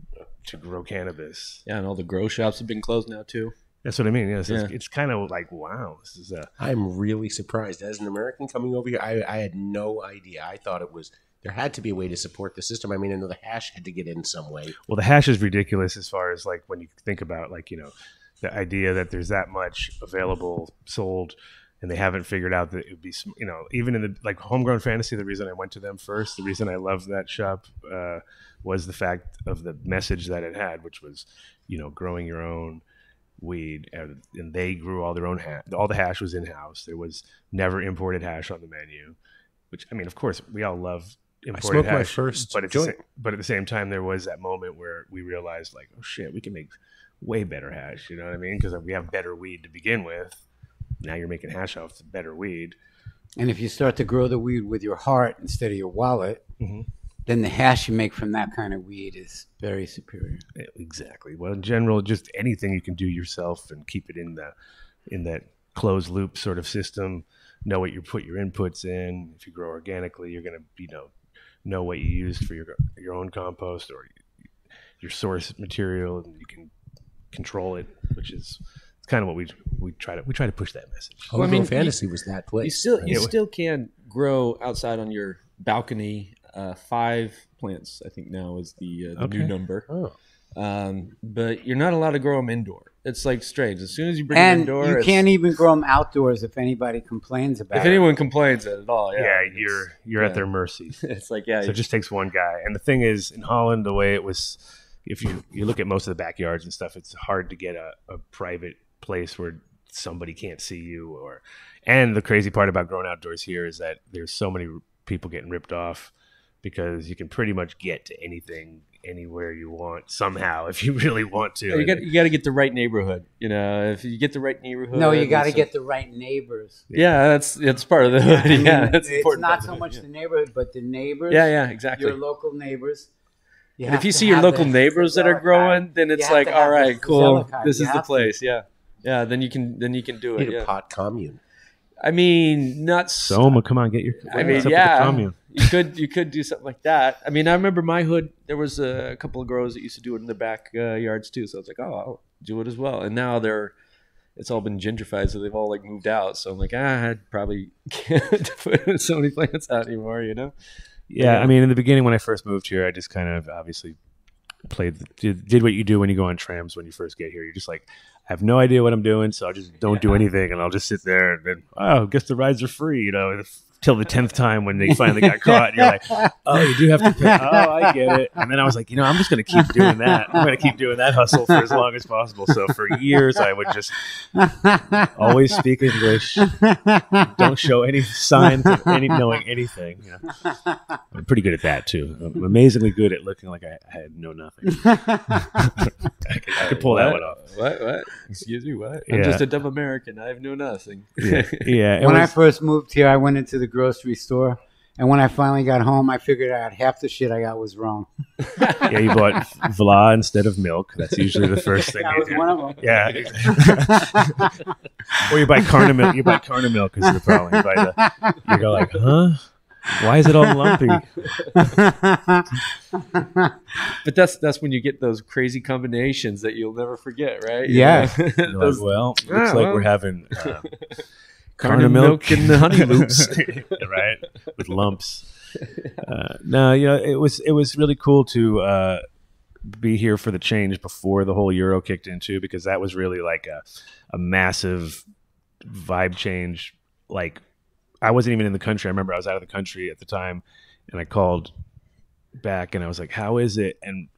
to grow cannabis. Yeah, and all the grow shops have been closed now too. That's what I mean. Yeah, it's kind of like, wow, this is I'm really surprised. As an American coming over here, I had no idea. I thought there had to be a way to support the system. I mean, I know the hash had to get in some way. Well, the hash is ridiculous as far as like when you think about the idea that there's that much available sold. And they haven't figured out that it would be, even in the Homegrown Fantasy, the reason I went to them first, the reason I loved that shop was the fact of the message that it had, which was, growing your own weed. And they grew all their own hash. All the hash was in-house. There was never imported hash on the menu, which, of course, we all love imported hash. My first but at the same time, there was that moment where we realized, like, oh, shit, we can make way better hash. You know what I mean? Because we have better weed to begin with. Now you're making hash off the better weed. And if you start to grow the weed with your heart instead of your wallet, then the hash you make from that kind of weed is very superior. Yeah, exactly. Well, in general, just anything you can do yourself and keep it in that closed loop sort of system. Know what you put your inputs in. If you grow organically, you're going to know what you used for your own compost or your source material, and you can control it, which is kind of what we try to push that message. Homegrown Fantasy was that place. You still can grow outside on your balcony. 5 plants, I think now is the new number. Oh. But you're not allowed to grow them indoor. It's like strange. As soon as you bring them indoor, you can't even grow them outdoors if anybody complains about it. If anyone complains at all, you're at their mercy. It's like, so it just takes one guy. And the thing is, in Holland, the way it was, if you look at most of the backyards and stuff, it's hard to get a private place where somebody can't see you. And the crazy part about growing outdoors here is that there's so many people getting ripped off because you can pretty much get to anything anywhere you want somehow if you really want to. You got to get the right neighborhood. If you get the right neighborhood. No, you got to get the right neighbors. Yeah, that's part of the hood. That's it's important. not so much the neighborhood, but the neighbors. Yeah, exactly. Your local neighbors. And if you see your local neighbors that are growing, then it's like, all right, cool. This is the place. Yeah. Then you can do it. A pot commune. I mean, not Soma. Come on, get your. Commune. You could do something like that. I mean, I remember my hood. There was a couple of girls that used to do it in their backyards too. So it's like, oh, I'll do it as well. And now it's all been gentrified, so they've all like moved out. So I'm like, I probably can't put so many plants out anymore. Yeah, I mean, in the beginning when I first moved here, I just kind of obviously did what you do when you go on trams when you first get here. You're just like, I have no idea what I'm doing, so I just don't do anything, and I'll just sit there and then, I guess the rides are free, till the 10th time when they finally got caught. And you're like, oh, you do have to pay. Oh, I get it. And then I was like, I'm just going to keep doing that. I'm going to keep doing that hustle for as long as possible. So for years, I would just always speak English. Don't show any signs of knowing anything. I'm pretty good at that, too. I'm amazingly good at looking like I had know nothing. I could pull that one off. What? Excuse me, what? I'm just a dumb American. I have know nothing. Yeah. When I first moved here, I went into the grocery store, and when I finally got home, I figured out half the shit I got was wrong. Yeah, you bought Vla instead of milk. That's usually the first thing. That was one of them. Yeah. Or you buy Carna milk. You buy Carna milk is the problem. You go like, huh? Why is it all lumpy? But that's when you get those crazy combinations that you'll never forget, right? Yeah. Looks like we're having Carna milk and the honey loops, right? With lumps. No, it was really cool to be here for the change before the whole Euro kicked in too, because that was really like a massive vibe change. Like, I wasn't even in the country. I remember I was out of the country at the time, and I called back and I was like, how is it? And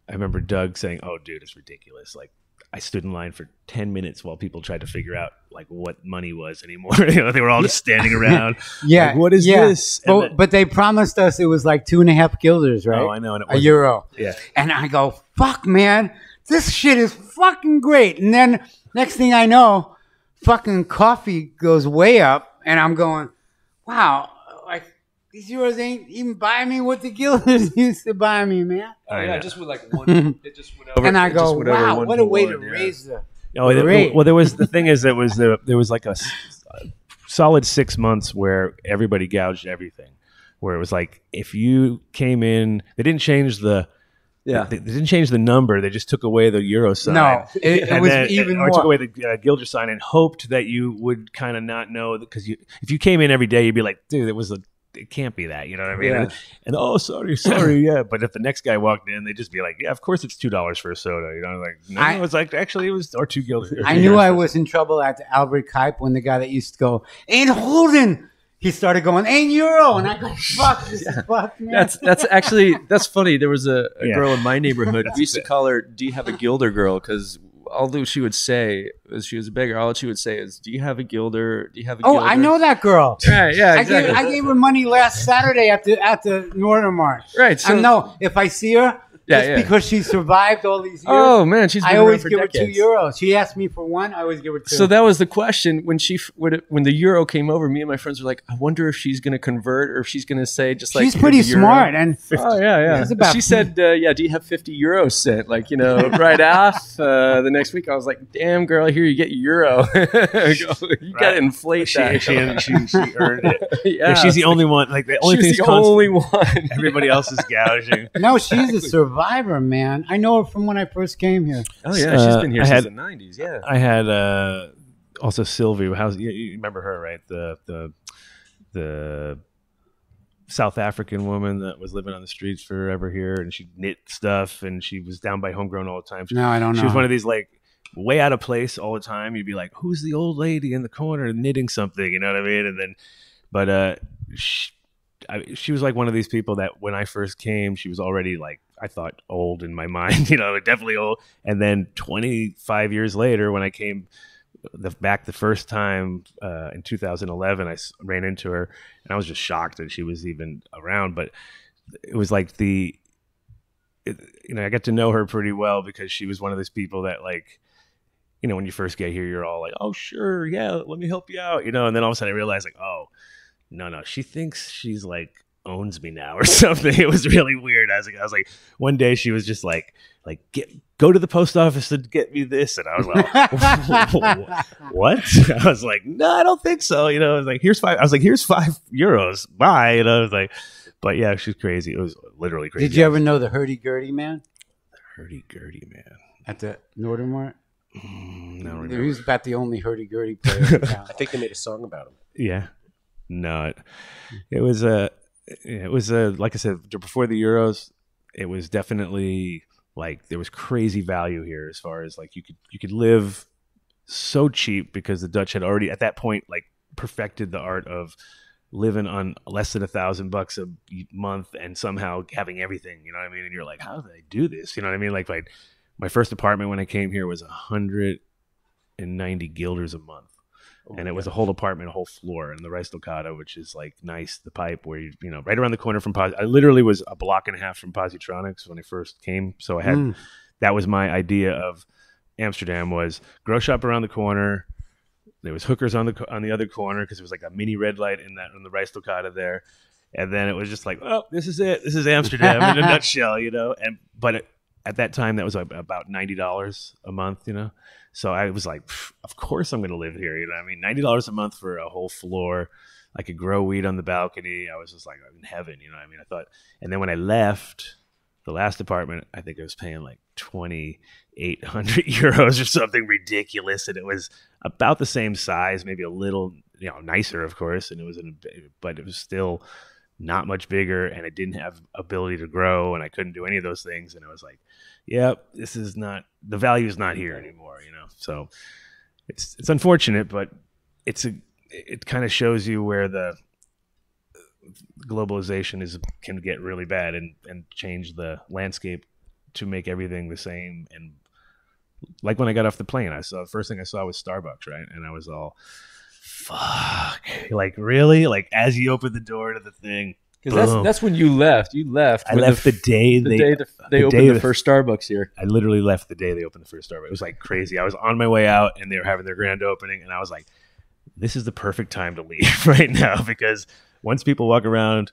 I remember Doug saying, oh, dude, it's ridiculous. Like, I stood in line for 10 minutes while people tried to figure out like what money was anymore. They were all just standing around. Yeah. Like, what is this? But they promised us it was like 2.5 guilders, right? Oh, I know. And a euro. Yeah. And I go, fuck, man, this shit is fucking great. And then next thing I know, fucking coffee goes way up, and I'm going, wow, like these euros ain't even buying me what the guilders used to buy me, man. Oh, yeah, just with like one. It just went over. And I go, wow, what a way to raise the rate. Well, the thing is, there was like a solid 6 months where everybody gouged everything. Where it was like, if you came in, they didn't change the they didn't change the number. They just took away the euro sign. No, it was even more. Or took away the guilder sign and hoped that you would kind of not know, because if you came in every day, you'd be like, dude, it can't be that, you know what I mean? Yeah. And oh, sorry, yeah. But if the next guy walked in, they'd just be like, yeah, of course it's $2 for a soda. You know, like, no, it's like, actually it was, or 2 guilders. I knew I was in trouble at the Albert Kuip when the guy that used to go, ain't Holden. He started going, ain't euro. And I go, fuck, this is fucked, man. That's funny. There was a girl in my neighborhood. We used to call her, do you have a guilder girl? Because although she would say, she was a beggar, all she would say is, do you have a guilder? Do you have a guilder? Oh, I know that girl. Right, yeah, exactly. I gave her money last Saturday at the Northern Mart. Right. So, I know if I see her, because she survived all these years. Oh man, she's been I always give decades. her €2. She asked me for one. I always give her 2. So that was the question when the euro came over. Me and my friends were like, I wonder if she's going to convert or if she's going to say just like she's pretty smart. And she said, do you have 50 euros sent? Like, right off the next week. I was like, damn girl, here you get euro. You got to inflate that. She earned it. Yeah, she's the only one. Like the only thing only one. Everybody else is gouging. No, she's a survivor, man. I know her from when I first came here. Oh yeah, she's been here since the 90s. Yeah, I had also Sylvie. You remember her, right? The South African woman that was living on the streets forever here, and she knit stuff, and she was down by Homegrown all the time. No, I don't know. She was one of these like way out of place all the time. You'd be like, "Who's the old lady in the corner knitting something?" You know what I mean? And then, but she was like one of these people that when I first came, she was already like, I thought old in my mind, you know, definitely old. And then 25 years later, when I came back the first time in 2011, I ran into her, and I was just shocked that she was even around. But it was like I got to know her pretty well because she was one of those people that, like, you know, when you first get here, you're all like, oh, sure, yeah, let me help you out, you know. And then all of a sudden I realized, like, oh, no, she thinks she's like owns me now or something. It was really weird. I was like, one day she was just like go to the post office and get me this, and I was like, what? I was like, no, I don't think so. You know, I was like, here's €5. Bye. You know, I was like, but yeah, she's crazy. It was literally crazy. Did you ever know the hurdy-gurdy man? The hurdy-gurdy man At the Northern Mart? No, He was about the only hurdy-gurdy player in town. I think they made a song about him. Yeah. No, it was like I said, before the Euros, it was definitely like there was crazy value here as far as like you could live so cheap because the Dutch had already at that point like perfected the art of living on less than $1,000 a month and somehow having everything, you know what I mean? And you're like, how do they do this? You know what I mean? Like my first apartment when I came here was 190 guilders a month. And it was a whole apartment, a whole floor, and the Rijstokkade, which is like nice, the pipe where you know, right around the corner from I literally was a block and a half from Positronics when I first came. So I had that was my idea of Amsterdam was grow shop around the corner. There was hookers on the other corner because it was like a mini red light in the Rijstokkade there. And then it was just like, oh, this is it. This is Amsterdam in a nutshell, you know. But at that time, that was about $90 a month, you know. So I was like, of course I'm going to live here. You know what I mean? $90 a month for a whole floor. I could grow weed on the balcony. I was just like, I'm in heaven. You know what I mean? I thought, and then when I left the last apartment, I think I was paying like 2,800 euros or something ridiculous. And it was about the same size, maybe a little, you know, nicer, of course. And it was, but it was still not much bigger, and it didn't have ability to grow, and I couldn't do any of those things. And I was like, yep, this is not, the value is not here anymore, you know? So it's unfortunate, but it kind of shows you where the globalization can get really bad and change the landscape to make everything the same. And like when I got off the plane, the first thing I saw was Starbucks, right? And I was all, fuck, like really? Like as you open the door to the thing, because that's when you left. You left. I left the day they opened the first Starbucks here. I literally left the day they opened the first Starbucks. It was like crazy. I was on my way out, and they were having their grand opening, and I was like, "This is the perfect time to leave right now," because once people walk around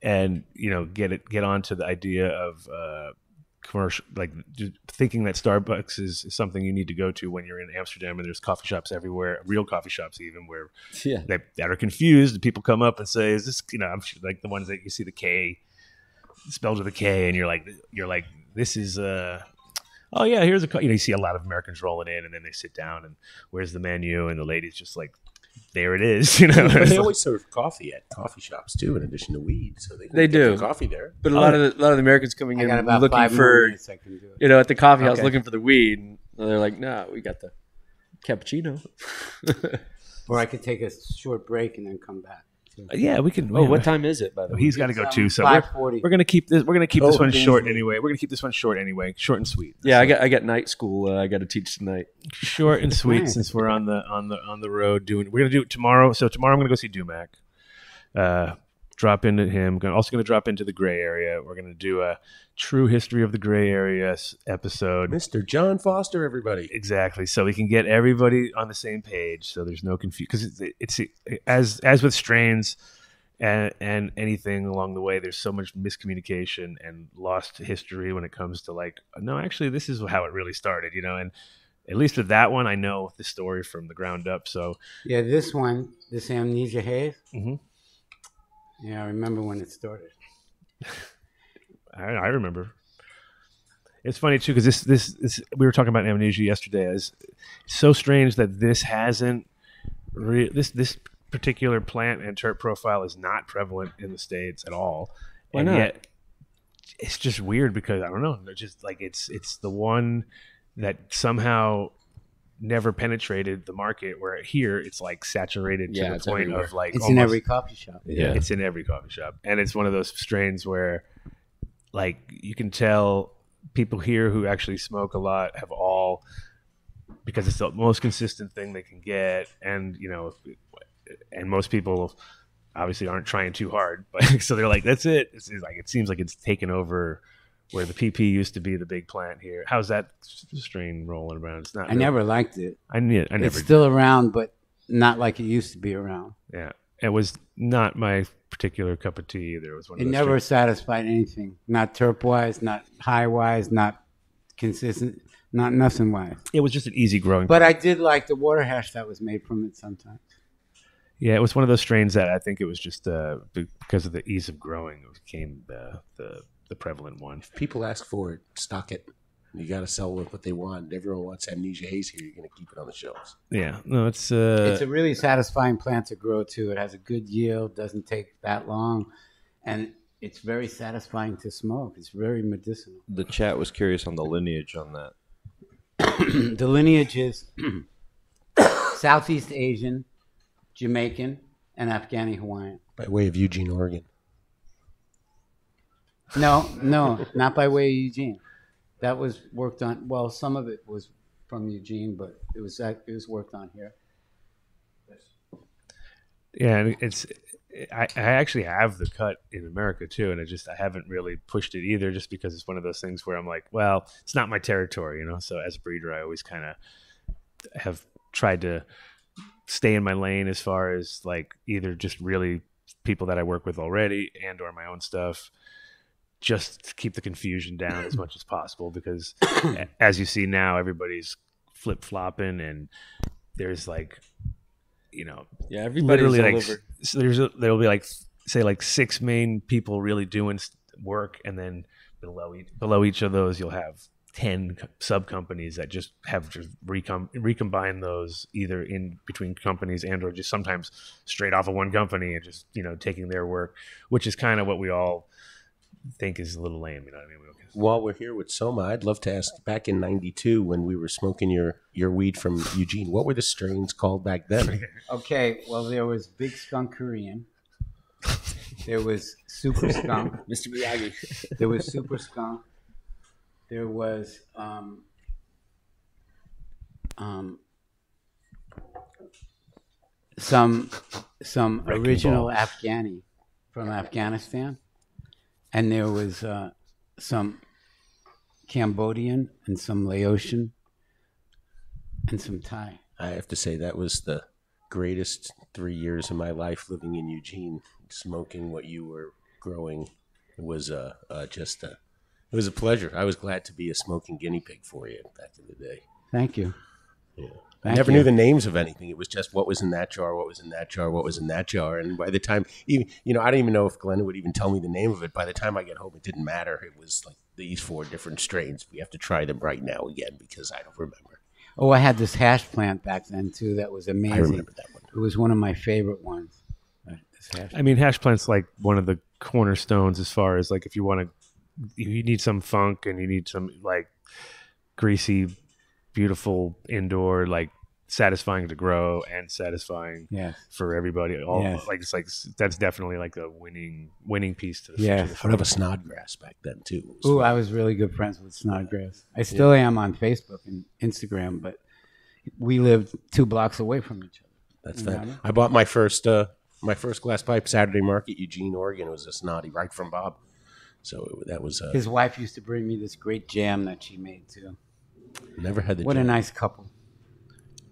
and you know get onto the idea of commercial, like just thinking that Starbucks is something you need to go to when you're in Amsterdam, and there's coffee shops everywhere, real coffee shops even, where that are confused. People come up and say, "Is this?" You know, I'm sure, like the ones that you see the K spelled with a K, and you're like, "This is oh yeah, here's a." You know, you see a lot of Americans rolling in, and then they sit down, and where's the menu, and the lady's just like, there it is, you know. They always serve coffee at coffee shops too, in addition to weed. So they do coffee there. But a lot of the Americans coming in looking for, you know, at the coffee house looking for the weed, and they're like, "No, we got the cappuccino." Or I could take a short break and then come back. Yeah, we can. Oh, what time is it? By the way, he's got to go too. So 5:40. we're gonna keep this. We're gonna keep this one short anyway. We're gonna keep this one short anyway, short and sweet. Yeah, so. I got night school. I got to teach tonight. Short and sweet, since we're on the road doing. We're gonna do it tomorrow. So tomorrow I'm gonna go see Dumac. Drop into him. Also gonna drop into the gray area. We're gonna do a true history of the gray area episode. Mr. John Foster, everybody. Exactly. So we can get everybody on the same page. So there's no confusion, because it's as with strains. And anything along the way, there's so much miscommunication and lost history when it comes to like, no, actually, this is how it really started, you know. And at least with that one, I know the story from the ground up. So yeah, this Amnesia Haze. Mm-hmm. Yeah, I remember when it started. I remember. It's funny too, because this we were talking about amnesia yesterday. It's so strange that this hasn't this particular plant and terp profile is not prevalent in the States at all. Why and not? Yet it's just weird because I don't know. It's just like it's the one that somehow never penetrated the market. Where here it's like saturated to Yeah, the it's point everywhere. of like It's in almost- every coffee shop. Yeah. It's in every coffee shop, and it's one of those strains where, like, you can tell people here who actually smoke a lot have all, because it's the most consistent thing they can get, and and most people obviously aren't trying too hard, but so they're like, that's it. It's like it seems like it's taken over where the PP used to be the big plant here. How's that strain rolling around? It's not. I never liked it. I never. It's still around, but not like it used to be around. Yeah, it was not my particular cup of tea either. It was one of It those never strains. satisfied anything. Not terp wise, not high wise, not consistent, not nothing wise. It was just an easy growing. But I did like the water hash that was made from it sometimes. Yeah, it was one of those strains that I think it was just because of the ease of growing, it became the prevalent one. If people ask for it, stock it. You got to sell what they want. Everyone wants amnesia haze here. You're going to keep it on the shelves. Yeah, no, it's It's a really satisfying plant to grow too. It has a good yield, doesn't take that long, and it's very satisfying to smoke. It's very medicinal. The chat was curious on the lineage on that. The lineage is Southeast Asian, Jamaican, and Afghani Hawaiian. By way of Eugene, Oregon. No, not by way of Eugene. That was worked on. Well, some of it was from Eugene, but it was worked on here. yeah, and it's I actually have the cut in America too, and I haven't really pushed it either, just because it's one of those things where I'm like, well, it's not my territory, So as a breeder, I always kind of have tried to stay in my lane as far as like either just really people that I work with already and or my own stuff, just to keep the confusion down as much as possible, because as you see now, everybody's flip-flopping, and there's like, Yeah, everybody's literally all like over. there'll be like, say, like 6 main people really doing work, and then below each of those you'll have 10 sub companies that just recombine those either in between companies and or just sometimes straight off of one company and just taking their work, which is kind of what we all think is a little lame. You know what I mean? While we're here with Soma, I'd love to ask, back in '92 when we were smoking your weed from Eugene, what were the strains called back then? Okay, well, there was Big Skunk Korean. There was Super Skunk. Mr. Miyagi. There was Super Skunk. There was some original Afghani from Afghanistan, and there was some Cambodian and some Laotian and some Thai. I have to say that was the greatest 3 years of my life living in Eugene, smoking what you were growing. It was it was a pleasure. I was glad to be a smoking guinea pig for you back in the day. Thank you. Yeah. I Thank never you. knew the names of anything. It was just what was in that jar, what was in that jar, what was in that jar. And by the time, I don't even know if Glenn would even tell me the name of it. By the time I get home, it didn't matter. It was like these 4 different strains. We have to try them right now again because I don't remember. Oh, I had this hash plant back then too. That was amazing. I remember that one. It was one of my favorite ones. This hash. I mean, hash plant's like one of the cornerstones as far as like if you need some funk and you need some like greasy, beautiful indoor, like satisfying to grow and satisfying Yes. for everybody. All Yes. like it's like that's definitely like a winning piece to the Yes. to the What of a Snodgrass back then too. Ooh, I was really good friends with Snodgrass. I still am on Facebook and Instagram, but we lived 2 blocks away from each other. That's Yeah. that. I bought my first glass pipe Saturday Market, Eugene, Oregon. It was a Snoddy right from Bob. So that was His wife used to bring me this great jam that she made too. never had the What a jam. nice couple.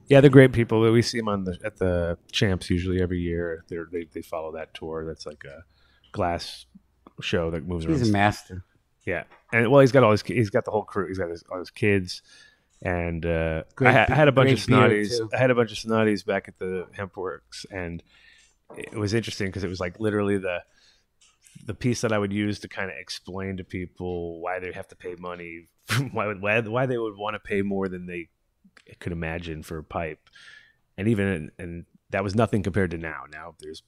Yeah, they're great people. We see them at the Champs usually every year. They follow that tour. That's like a glass show that moves around. He's a master. Yeah, and well, he's got the whole crew. He's got all his kids, and I had a bunch of great beer, snotties. too. I had a bunch of snotties back at the Hemp Works, and it was interesting because it was like literally the piece that I would use to kind of explain to people why they have to pay money, why they would want to pay more than they could imagine for a pipe, and even and that was nothing compared to now. Now there's,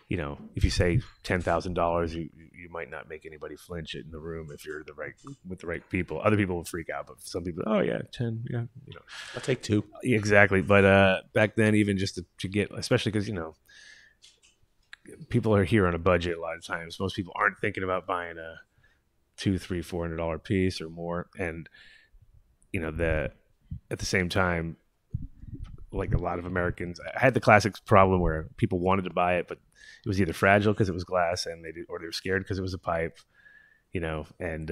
you know, if you say $10,000, you might not make anybody flinch in the room if you're with the right people. Other people will freak out, but some people, oh yeah, 10, yeah, you know, I'll take 2. Exactly. But back then, even just to get, especially because, you know, people are here on a budget a lot of times. Most people aren't thinking about buying a $200, $300, $400 piece or more, and you know, at the same time, like a lot of Americans, I had the classic problem where people wanted to buy it, but it was either fragile because it was glass, or they were scared because it was a pipe, you know, and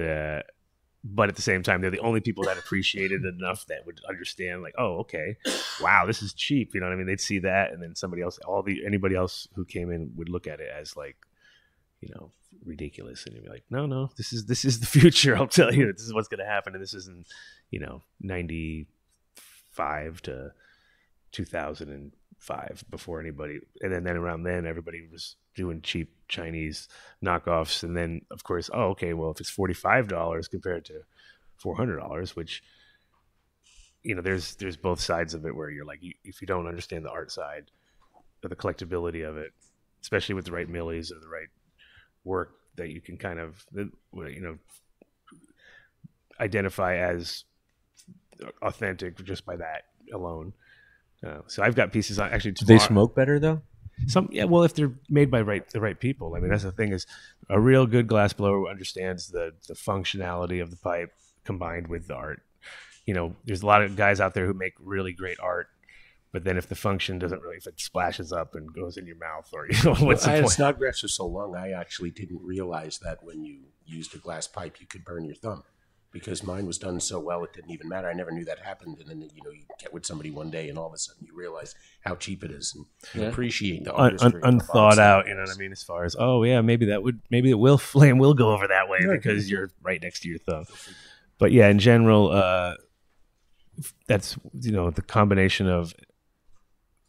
but at the same time, they're the only people that appreciated it enough that would understand, like, oh, okay, wow, this is cheap, you know what I mean? They'd see that, and then somebody else, anybody else who came in would look at it as like, you know, ridiculous, and you'd be like, no, this is the future. I'll tell you, this is what's going to happen, and this isn't, you know, 95 to 2005 before anybody, and then around then everybody was doing cheap Chinese knockoffs, and then of course, oh, okay, well, if it's $45 compared to $400, which, you know, there's both sides of it where you're like, if you don't understand the art side or the collectability of it, especially with the right millies or the right work that you can kind of, you know, identify as authentic just by that alone. So I've got pieces on actually. Do they smoke better though? Some, yeah. Well, if they're made by the right people. I mean, that's the thing, is a real good glass blower who understands the functionality of the pipe combined with the art. You know, there's a lot of guys out there who make really great art, but then if the function doesn't really, if it splashes up and goes in your mouth, or, you know, what's the point? I had Snodgrass for so long, I actually didn't realize that when you used a glass pipe, you could burn your thumb. Because mine was done so well, it didn't even matter. I never knew that happened. And then, you know, you get with somebody one day and all of a sudden you realize how cheap it is, and you appreciate the artistry. Unthought out, you know what I mean? As far as, oh yeah, maybe the flame will go over that way because you're right next to your thumb. But yeah, in general, that's, you know, the combination of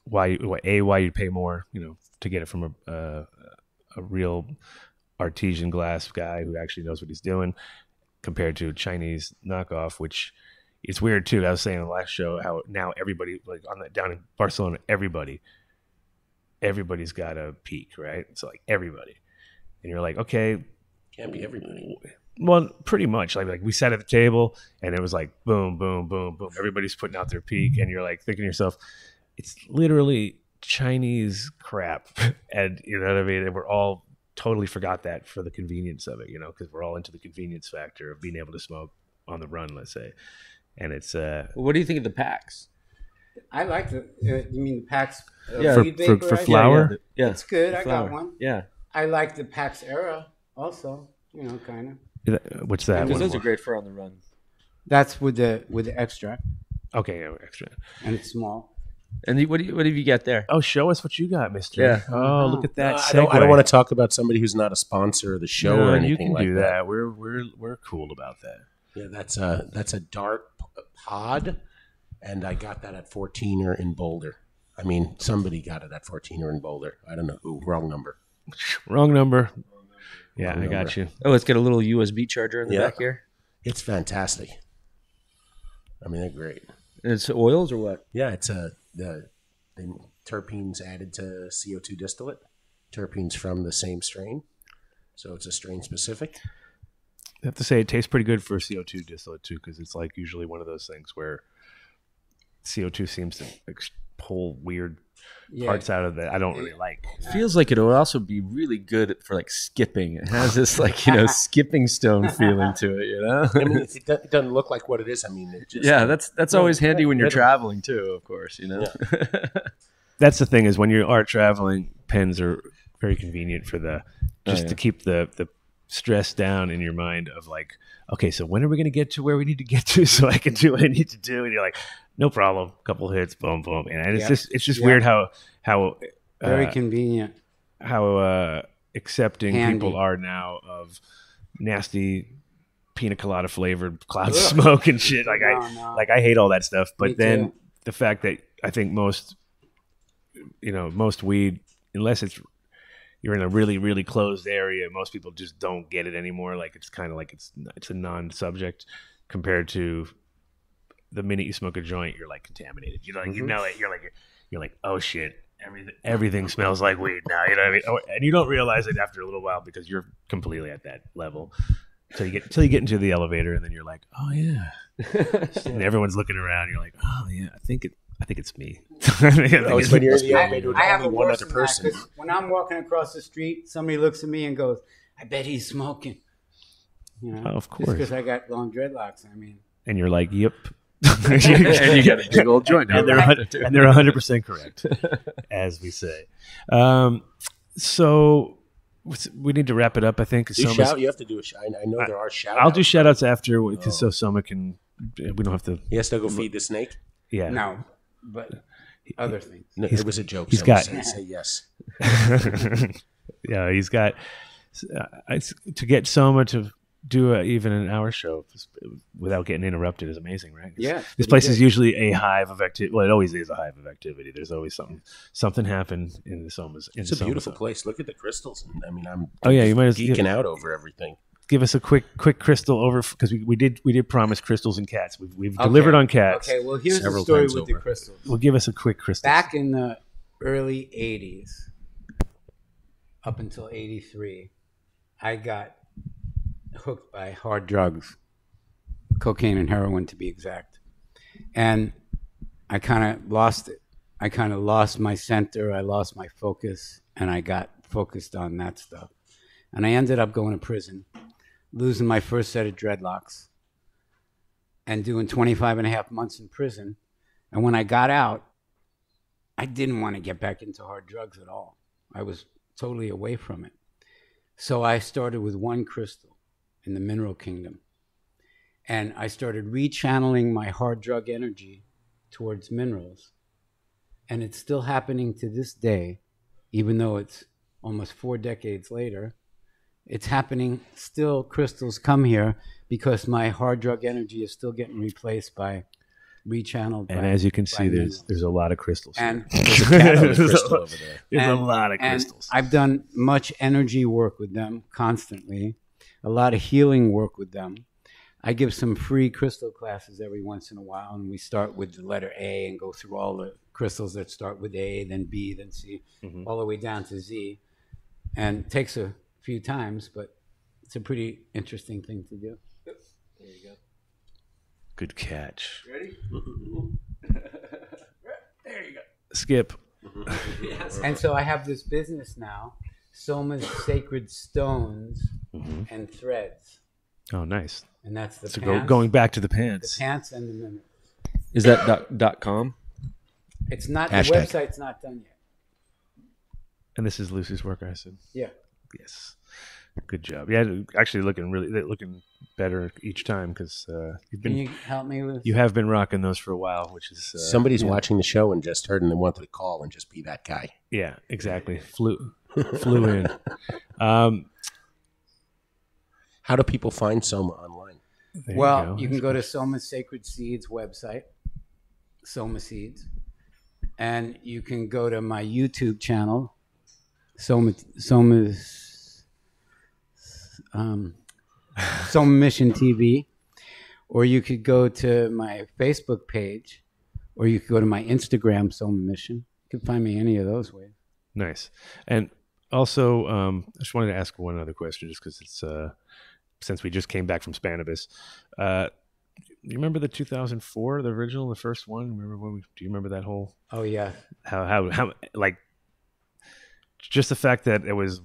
why you pay more, you know, to get it from a real artesian glass guy who actually knows what he's doing, compared to a Chinese knockoff, which it's weird too. I was saying in the last show how now everybody, like on that down in Barcelona, everybody's got a peak, right? It's like everybody, and you're like, okay, can't be everybody. Well, pretty much. Like we sat at the table and it was like boom, boom, boom, boom. Everybody's putting out their peak, and you're like thinking to yourself, it's literally Chinese crap, and you know what I mean. And we're all totally forgot that for the convenience of it, you know, because we're all into the convenience factor of being able to smoke on the run, let's say. And it's what do you think of the packs? I like the you mean the packs for flour? Yeah, it's good. I flour. got one. Yeah, I like the Pax Era also, you know, kind of. What's that? because those are great for on the run. That's with the extract, Okay, yeah, extra. and it's small. And what have you got there? Oh, show us what you got, mister. Yeah. Oh, look at that. I don't want to talk about somebody who's not a sponsor of the show or anything. You can like do that. We're cool about that. Yeah, that's a dark pod, and I got that at 14er in Boulder. I mean, somebody got it at 14er in Boulder. I don't know who. Wrong number. Wrong number. Yeah, Wrong I got number. you. Oh, it's got a little USB charger in the back here. It's fantastic. I mean, they're great. And it's oils or what? Yeah, it's the terpenes added to CO2 distillate. Terpenes from the same strain, so it's a strain specific. I have to say it tastes pretty good for CO2 distillate too, because it's like usually one of those things where CO2 seems to pull weird parts out of that I don't really like. Feels like it would also be really good for like skipping. It has this like, you know, skipping stone feeling to it, you know? I mean, it doesn't look like what it is. I mean, it just, yeah, that's always handy when you're traveling too, of course, you know? Yeah. That's the thing, is when you are traveling, pens are very convenient for to keep the stress down in your mind of like, okay, so when are we going to get to where we need to get to so I can do what I need to do? And you're like, no problem, couple hits, boom, boom, and it's just weird how very convenient, how accepting handy people are now of nasty pina colada flavored cloud smoke and shit. Like I hate all that stuff, but Me then too. The fact that I think most weed, unless you're in a really, really closed area, most people just don't get it anymore. Like it's kind of like it's a non-subject compared to the minute you smoke a joint, you're like contaminated. You know, you know it. You're like, oh shit. everything smells like weed now. You know what I mean? Oh, and you don't realize it after a little while because you're completely at that level. Till you get into the elevator, and then you're like, oh yeah, and everyone's looking around. You're like, oh yeah, I think it's me. When you're in the elevator with I have only a one worse other than that, person. 'cause when I'm walking across the street, somebody looks at me and goes, "I bet he's smoking." You know, Oh, of course. because I got long dreadlocks. I mean, And you're like, yep. And you got a big old joint. And they're 100% correct, as we say. So we need to wrap it up, I think. You have to do a shout. I know there are shout I'll do shout outs after, because so Soma can. We don't have to. He has to go feed the snake. Yeah. no, but other things. No, it was a joke. He's Someone got- say yes. Yeah, he's got to get Soma to do even an hour show without getting interrupted is amazing, right? Yeah, This place is usually a hive of activity. Well, it always is a hive of activity. There's always something happened in the Somas. It's a beautiful place. Look at the crystals. I mean, I'm You might as geeking out over everything. give us a quick crystal over, because we did promise crystals and cats. We've delivered on cats. Okay, well, here's Several the story times with over. the crystals. Well, give us a quick crystal. Back in the early 80s, up until 83, I got hooked by hard drugs, cocaine and heroin to be exact. And I kind of lost it. I kind of lost my center. I lost my focus, and I got focused on that stuff. And I ended up going to prison, losing my first set of dreadlocks, and doing 25 and a half months in prison. And when I got out, I didn't want to get back into hard drugs at all. I was totally away from it. So I started with one crystal in the mineral kingdom. And I started rechanneling my hard drug energy towards minerals. And it's still happening to this day, even though it's almost 4 decades later. It's happening still. Crystals come here because my hard drug energy is still getting replaced by rechanneled. And as you can see, there's a lot of crystals. And There's a cat on the crystal over there. There's a lot of crystals. I've done much energy work with them constantly, a lot of healing work with them. I give some free crystal classes every once in a while, and we start with the letter A and go through all the crystals that start with A, then B, then C, all the way down to Z. And it takes a few times, but it's a pretty interesting thing to do. There you go. Good catch. Ready? There you go. Skip. And so I have this business now, Soma's Sacred Stones and Threads. Oh, nice. And that's the So pants, going back to the the pants. pants and the minerals. Is that .com? It's not, Hashtag. the website's not done yet. And this is Lucy's work, I said. Yeah. Yes. Good job. Yeah, actually looking better each time, because Can you help me with? you have been rocking those for a while, which is Somebody's watching the show and just heard and they wanted to call and just be that guy. yeah, exactly. Flew in. How do people find Soma online? There Well, go. you can go to Soma's Sacred Seeds website, Soma Seeds, and you can go to my YouTube channel, Soma's Soma Mission TV, or you could go to my Facebook page, or you could go to my Instagram, Soma Mission. You can find me any of those ways. Nice. And also, I just wanted to ask one other question, just because it's since we just came back from Spanibus. You remember the 2004, the original, the first one? Do you remember that whole? Oh yeah, How like just the fact that it was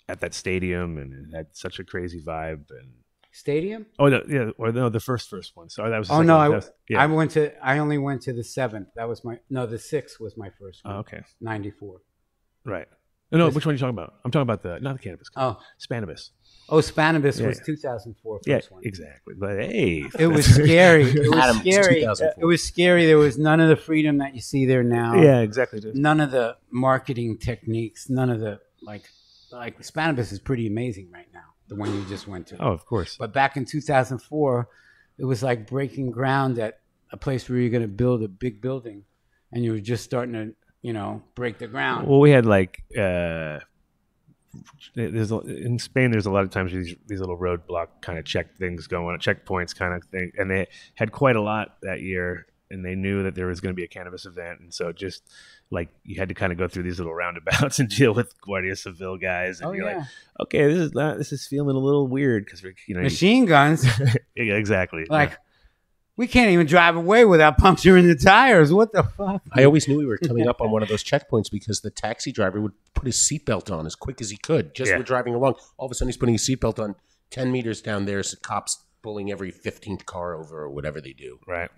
at that stadium and it had such a crazy vibe and. Stadium. Oh no, yeah, or no, the first one. Sorry, that was. The Oh second no, one. That was- yeah. I only went to the 7th. That was the 6th was my first one. Oh, okay, 94. right. No, which one are you talking about? I'm talking about not the cannabis. Oh, Spanibus. Spanibus Yeah, was yeah. 2004 Yeah, first one. exactly. But hey, It was scary. It was Adam, it's scary. 2004. It was scary. There was none of the freedom that you see there now. yeah, exactly. None of the marketing techniques. None of the like Spanibus is pretty amazing right now. The one you just went to. Oh, of course. But back in 2004, it was like breaking ground at a place where you're going to build a big building, and you were just starting to, break the ground. Well, we had like in Spain. There's a lot of times these little roadblock kind of checkpoints kind of thing, and they had quite a lot that year. and they knew that there was going to be a cannabis event, and so just like you had to kind of go through these little roundabouts and deal with Guardia Civil guys, and you're like, okay, this is feeling a little weird because we're machine guns. Yeah, exactly. Like we can't even drive away without puncturing the tires. What the fuck? I always knew we were coming up on one of those checkpoints because the taxi driver would put his seatbelt on as quick as he could. Just we're driving along. All of a sudden, he's putting his seatbelt on. 10 meters down there, so cops pulling every 15th car over or whatever they do. Right.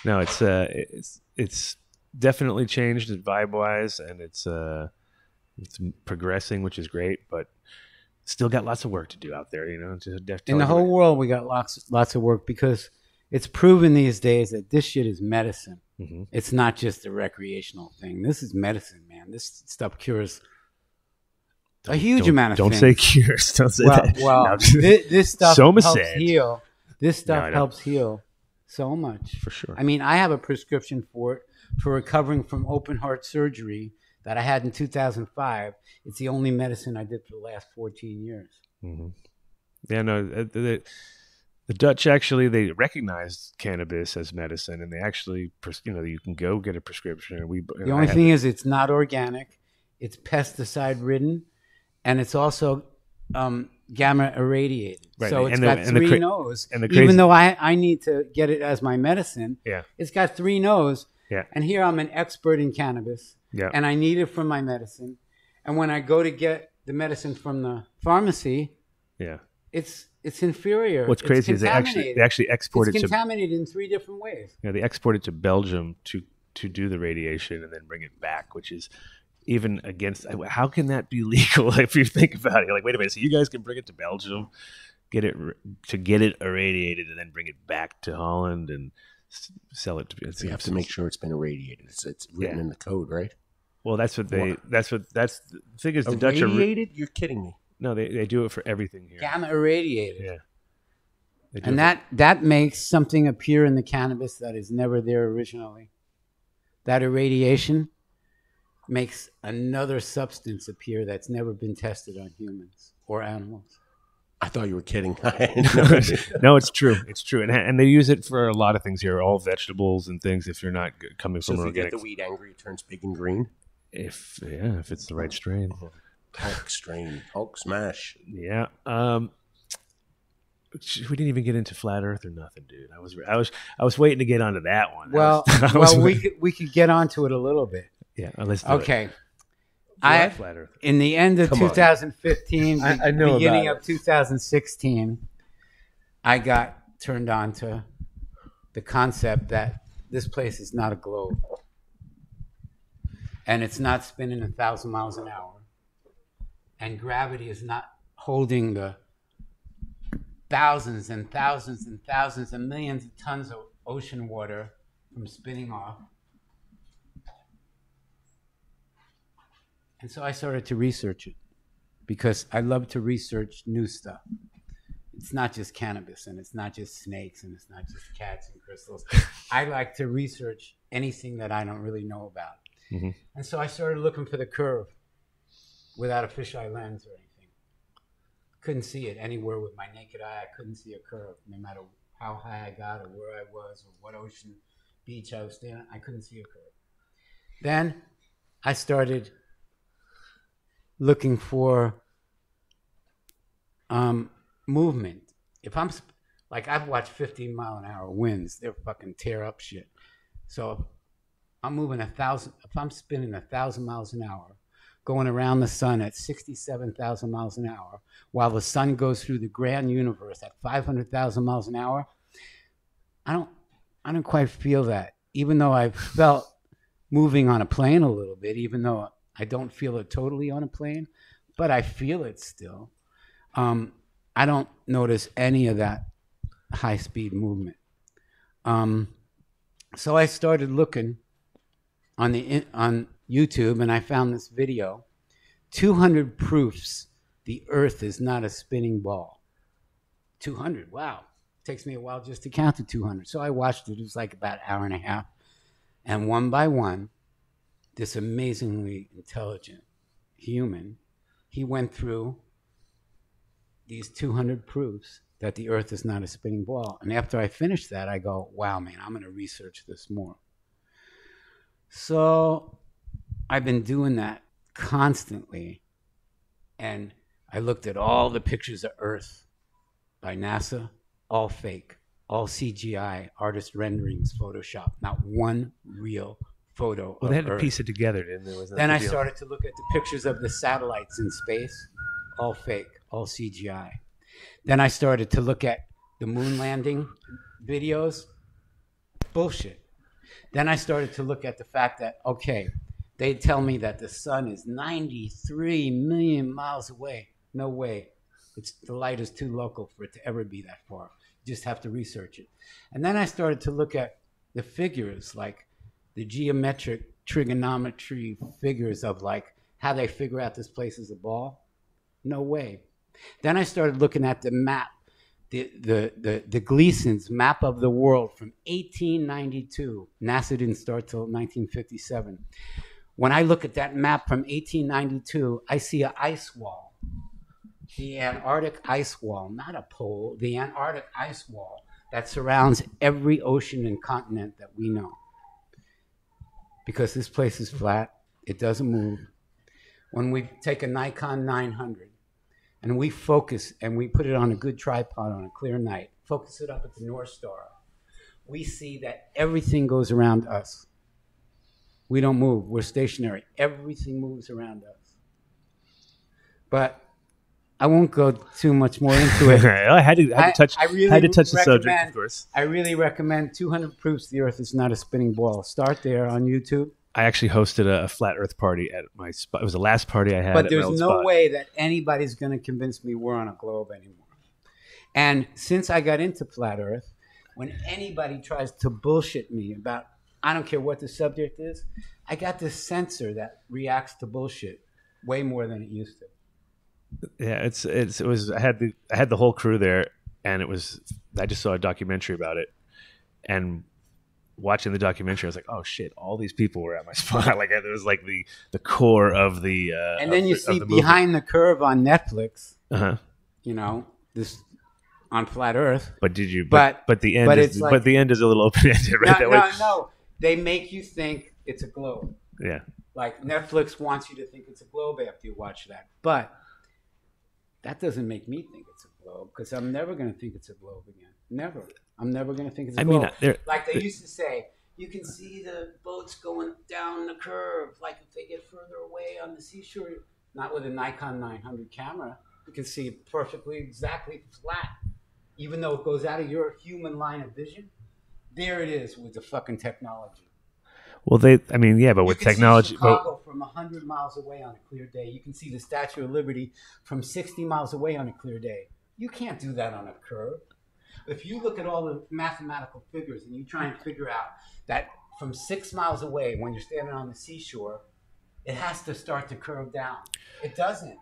No, it's definitely changed vibe wise, and it's progressing, which is great, but still got lots of work to do out there. In the whole world, we got lots of work because it's proven these days that this shit is medicine. Mm-hmm. It's not just a recreational thing. This is medicine, man. This stuff cures a huge amount of things. Don't say cures. Don't say that. Well, this stuff Soma helps said. heal. This stuff helps heal so much. For sure. I mean, I have a prescription for it for recovering from open heart surgery that I had in 2005. It's the only medicine I did for the last 14 years. Mm-hmm. Yeah, no, the Dutch actually, they recognized cannabis as medicine, and they actually, you can go get a prescription. The only thing is it's not organic. It's pesticide ridden. And it's also gamma irradiated. Right. So it's got three no's. Even though I need to get it as my medicine, yeah, it's got three no's. Yeah. And here I'm an expert in cannabis. Yeah. And I need it for my medicine. And when I go to get the medicine from the pharmacy, yeah, it's inferior. What's crazy is they actually export it to... It's contaminated in three different ways. Yeah, they export it to Belgium to do the radiation and then bring it back, which is... even against, how can that be legal if you think about it? You're like, wait a minute, so you guys can bring it to Belgium, get it irradiated, and then bring it back to Holland and sell it to people. You have to make sure it's been irradiated. It's written in the code, right? Well, that's the thing is the Dutch are irradiated. You're kidding me. No, they do it for everything here. Gamma irradiated. Yeah. And that makes something appear in the cannabis that is never there originally. That irradiation makes another substance appear that's never been tested on humans or animals. I thought you were kidding. No, it's true. It's true, and they use it for a lot of things here, all vegetables and things. If you're not coming from if organic, you get the weed angry, it turns big and green. If it's the right strain. Hulk strain, Hulk smash. Yeah. We didn't even get into flat Earth or nothing, dude. I was waiting to get onto that one. We could get onto it a little bit. Yeah, let's do okay. it. Flat Earth. In the end of 2015, I know beginning of 2016, I got turned on to the concept that this place is not a globe. And it's not spinning 1,000 miles an hour. And gravity is not holding the thousands and thousands and thousands and millions of tons of ocean water from spinning off. And so I started to research it because I love to research new stuff. It's not just cannabis, and it's not just snakes, and it's not just cats and crystals. I like to research anything that I don't really know about. Mm-hmm. And so I started looking for the curve without a fisheye lens or anything. Couldn't see it anywhere with my naked eye. I couldn't see a curve, no matter how high I got or where I was or what ocean beach I was standing on. I couldn't see a curve. Then I started looking for movement. If I'm like, I've watched 15-mile-an-hour winds, they'll fucking tear up shit. So if I'm moving 1,000, if I'm spinning 1,000 miles an hour, going around the sun at 67,000 miles an hour, while the sun goes through the grand universe at 500,000 miles an hour, I don't quite feel that. Even though I felt moving on a plane a little bit, even though I don't feel it totally on a plane, but I feel it still. I don't notice any of that high-speed movement. So I started looking on YouTube, and I found this video, 200 proofs the Earth is not a spinning ball. 200, wow. Takes me a while just to count to 200. So I watched it. It was like about an hour and a half. And one by one, this amazingly intelligent human, he went through these 200 proofs that the Earth is not a spinning ball. And after I finished that, I go, wow, man, I'm going to research this more. So I've been doing that constantly. And I looked at all the pictures of Earth by NASA, all fake, all CGI, artist renderings, Photoshop, not one real photo Well, of they had to Earth. piece it together, didn't they? Was that Then the I deal? started to look at the pictures of the satellites in space, all fake, all CGI. Then I started to look at the moon landing videos, bullshit. Then I started to look at the fact that, okay, they tell me that the sun is 93 million miles away. No way. The light is too local for it to ever be that far. You just have to research it. And then I started to look at the figures, like the geometric trigonometry figures of like how they figure out this place is a ball. No way. Then I started looking at the map, the Gleason's map of the world from 1892. NASA didn't start till 1957. When I look at that map from 1892, I see an ice wall. The Antarctic ice wall, not a pole, the Antarctic ice wall that surrounds every ocean and continent that we know. Because this place is flat, it doesn't move. When we take a Nikon 900 and we focus and we put it on a good tripod on a clear night, focus it up at the North Star, we see that everything goes around us. We don't move, we're stationary. Everything moves around us. But I won't go too much more into it. I had to touch the subject, of course. I really recommend 200 Proofs the Earth is Not a Spinning Ball. Start there on YouTube. I actually hosted a flat Earth party at my spot. It was the last party I had. But at there's my old no spot. way that anybody's going to convince me we're on a globe anymore. And since I got into flat Earth, when anybody tries to bullshit me about, I don't care what the subject is, I got this sensor that reacts to bullshit way more than it used to. Yeah, it was. I had the whole crew there, and I just saw a documentary about it, and watching the documentary, I was like, oh shit, all these people were at my spot. Like it was like the core of the. And then you see Behind the Curve on Netflix. You know this on flat Earth. But did you? But the end. but is, it's like, but the end is a little open ended, right? No. They make you think it's a globe. Yeah. Like Netflix wants you to think it's a globe after you watch that, but that doesn't make me think it's a globe because I'm never going to think it's a globe again. Never. I'm never going to think it's a globe. Like they used to say, you can see the boats going down the curve. Like if they get further away on the seashore, not with a Nikon 900 camera, you can see it perfectly, exactly flat. Even though it goes out of your human line of vision, there it is with the fucking technology. Well, but with technology, you can see Chicago from 100 miles away on a clear day. You can see the Statue of Liberty from 60 miles away on a clear day. You can't do that on a curve. If you look at all the mathematical figures and you try and figure out that from 6 miles away, when you're standing on the seashore, it has to start to curve down. It doesn't.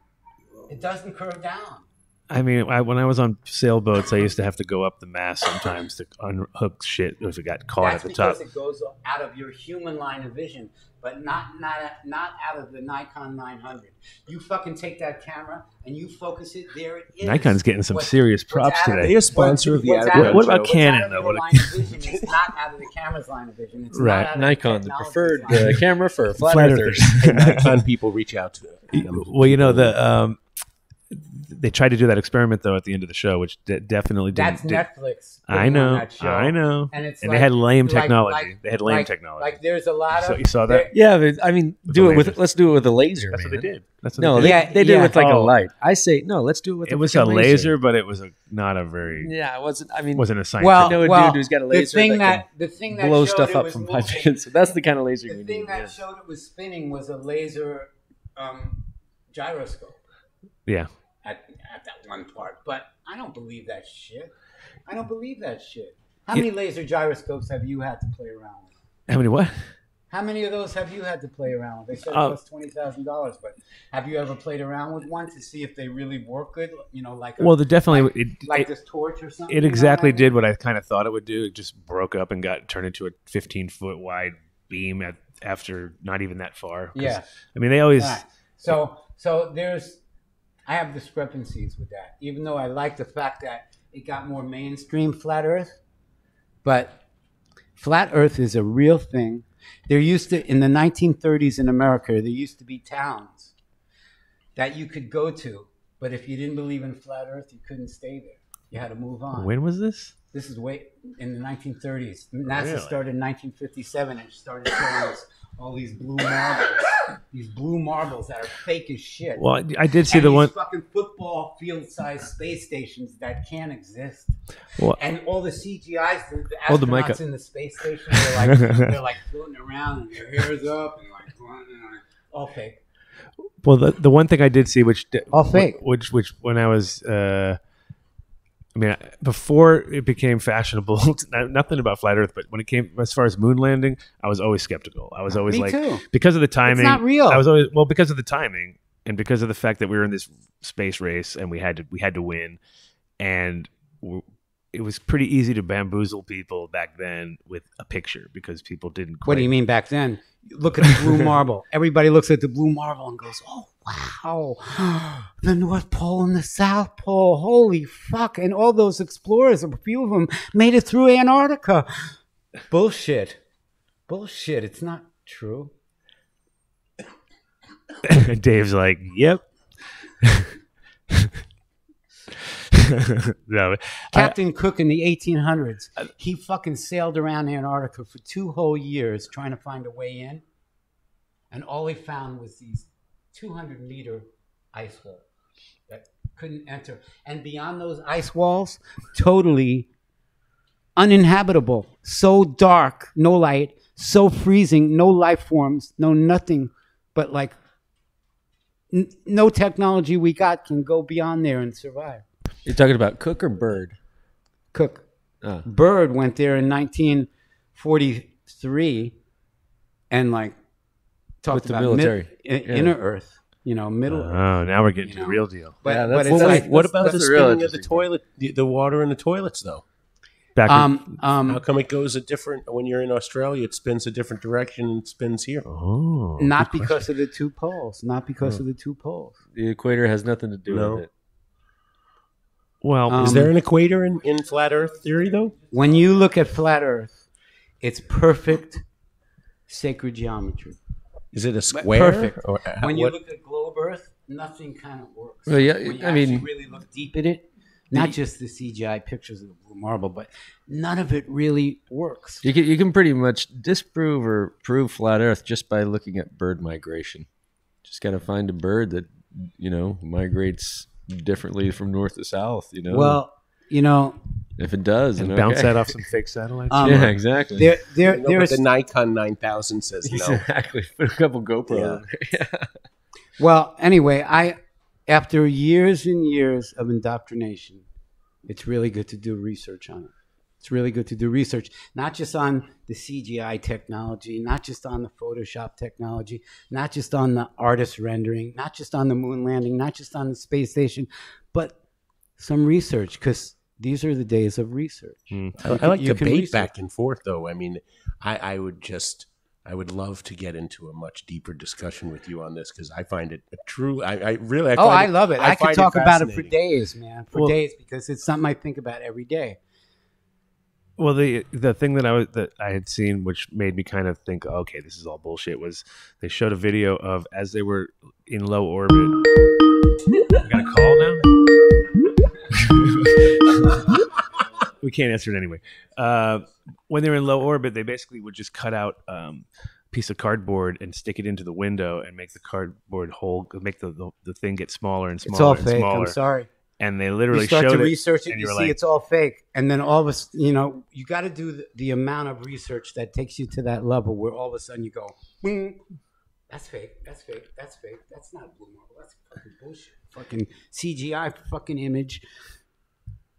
It doesn't curve down. I mean, when I was on sailboats, I used to have to go up the mast sometimes to unhook shit if it got caught at the top. That's because it goes out of your human line of vision, but not out of the Nikon 900. You fucking take that camera and you focus it, there it is. Nikon's getting some serious props today. Are they a sponsor of the What about Canon, though? It's not out of the camera's line of vision. It's Right. not out of Nikon, the technology's preferred line of vision. camera for flat Flat earthers. Nikon people reach out to them. Well, they tried to do that experiment though at the end of the show, which definitely didn't. That's Netflix. I know, on that show. I know. And it's they had lame technology. They had lame technology. Like there's a lot of. You saw that? Yeah, but, I mean, let's do it with a laser. That's what man. they did. That's what No, they did. they did it with like a Oh. light. I say no. Let's do it with. It was a laser, but it was not a very. Yeah, it wasn't. I mean, Wasn't a scientific. I know a dude who's got a laser the thing that blow showed stuff it up was from moving, pipes. So that's the kind of laser The you thing need. that yeah. showed it was spinning was a laser gyroscope Yeah. at that one part. But I don't believe that shit. How many laser gyroscopes have you had to play around with? How many what? How many of those have you had to play around with? They said it cost $20,000, but have you ever played around with one to see if they really work good? You know, like Definitely this torch or something. it exactly did what I kind of thought it would do. It just broke up and got turned into a 15-foot wide beam after not even that far. Yeah. I mean, they always. Right. So I have discrepancies with that, even though I like the fact that it got more mainstream, flat Earth. But flat Earth is a real thing. There used to, in the 1930s in America, there used to be towns that you could go to, but if you didn't believe in flat Earth, you couldn't stay there. You had to move on. When was this? This is way in the 1930s. NASA started in 1957 and started showing us all these blue marbles. These blue marbles that are fake as shit. Well, I did see and the these one fucking football field-sized space stations that can't exist. Well, And all the CGIs, the Hold the mic astronauts up. in the space station, they're like floating around and their hair's up and like all fake. Well, the one thing I did see, which All fake. which when I was, I mean, before it became fashionable, nothing about flat Earth, but when it came as far as moon landing, I was always skeptical. I was always Me like, too. because of the timing, not real. I was always because of the timing and because of the fact that we were in this space race and we had to win, and it was pretty easy to bamboozle people back then with a picture because people didn't. What do you mean back then? Look at the blue marble. Everybody looks at the blue marble and goes, "Oh wow, the North Pole and the South Pole. Holy fuck!" And all those explorers, a few of them, made it through Antarctica. Bullshit. It's not true. Dave's like, "Yep." No, Captain Cook in the 1800s, he fucking sailed around Antarctica for 2 whole years trying to find a way in. And all he found was these 200-meter ice walls that couldn't enter. And beyond those ice walls, totally uninhabitable. So dark, no light, so freezing, no life forms, no nothing. But like, no technology we got can go beyond there and survive. You're talking about Cook or Bird? Cook. Bird went there in 1943 and like talked With the about military. inner Earth, middle Earth. Oh, now we're getting to the real deal. But, Yeah, but that's- it's well, like, What about the that's a real spinning of the interesting toilet, the water in the toilets, though? Back How come it goes a different, when you're in Australia, it spins a different direction and spins here? oh, not because of the two poles. Not because of the two poles. The equator has nothing to do No. with it. well, Is there an equator in flat Earth theory, though? When you look at flat Earth, it's perfect sacred geometry. Is it a square? Perfect. Or When you what- look at globe Earth, nothing kind of works. Well, yeah, When you I mean- actually really look deep at it, not just the CGI pictures of the blue marble, but none of it really works. You can pretty much disprove or prove flat Earth just by looking at bird migration. Just got to find a bird that migrates differently from north to south. Well, if it does, and then bounce okay. that off some fake satellites. Yeah, exactly. there, No, but there's the Nikon 9000 says no. Exactly. Put a couple GoPros. Yeah. Well, anyway, after years and years of indoctrination, it's really good to do research on it. It's really good to do research, not just on the CGI technology, not just on the Photoshop technology, not just on the artist rendering, not just on the moon landing, not just on the space station, but some research, because these are the days of research. I like You can debate research. back and forth, though. I mean, I would love to get into a much deeper discussion with you on this because I find it a true. I love it. I could find talk about it for fascinating. days, man, days, because it's something I think about every day. Well, the thing that I had seen, which made me kind of think, okay, this is all bullshit, was they showed a video of as they were in low orbit. We got a call now. We can't answer it anyway. When they were in low orbit, they basically would just cut out a piece of cardboard and stick it into the window and make the cardboard hole, make the thing get smaller and smaller. It's all and fake. smaller. I'm sorry. And they You literally start showed to it, research it, and you you see were like, it's all fake, and then all of a sudden, you got to do the amount of research that takes you to that level where all of a sudden you go, that's fake, that's fake, that's fake, that's not blue marble, that's fucking bullshit, fucking CGI, fucking image,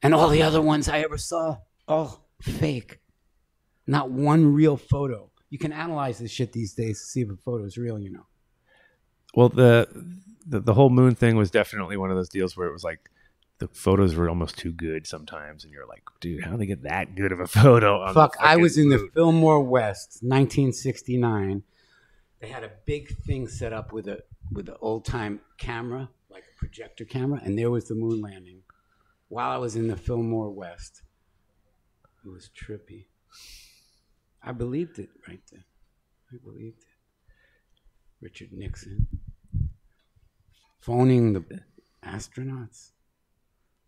and all the other ones I ever saw, all fake, not one real photo. You can analyze this shit these days to see if a photo is real, well, the whole moon thing was definitely one of those deals where it was like the photos were almost too good sometimes, and you're like, dude, how do they get that good of a photo? On Fuck, the I was in the moon? Fillmore West, 1969. They had a big thing set up with an old time camera, like a projector camera, and there was the moon landing while I was in the Fillmore West. It was trippy. I believed it right then. I believed it. Richard Nixon. Phoning the astronauts.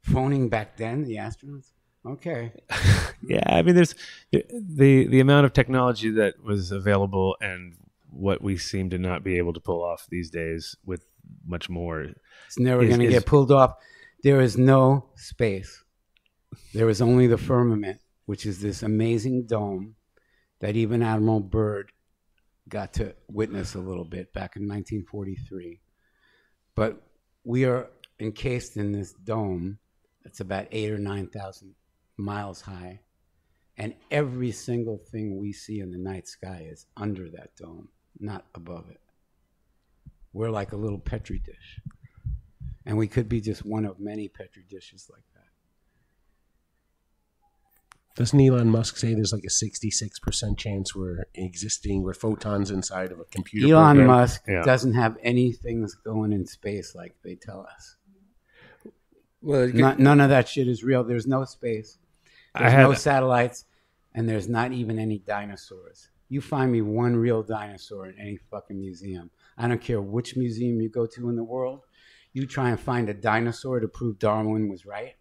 Phoning back then, the astronauts? Okay. Yeah, I mean, there's the amount of technology that was available and what we seem to not be able to pull off these days with much more. It's never going to get pulled off. There is no space. There is only the firmament, which is this amazing dome that even Admiral Byrd got to witness a little bit back in 1943. But we are encased in this dome that's about 8,000 or 9,000 miles high, and every single thing we see in the night sky is under that dome, not above it. We're like a little Petri dish, and we could be just one of many Petri dishes like that. Doesn't Elon Musk say there's like a 66% chance we're photons inside of a computer Elon program? Musk doesn't have anything that's going in space like they tell us. Well, None of that shit is real. There's no space. There's no satellites, and there's not even any dinosaurs. You find me one real dinosaur in any fucking museum. I don't care which museum you go to in the world. You try and find a dinosaur to prove Darwin was right.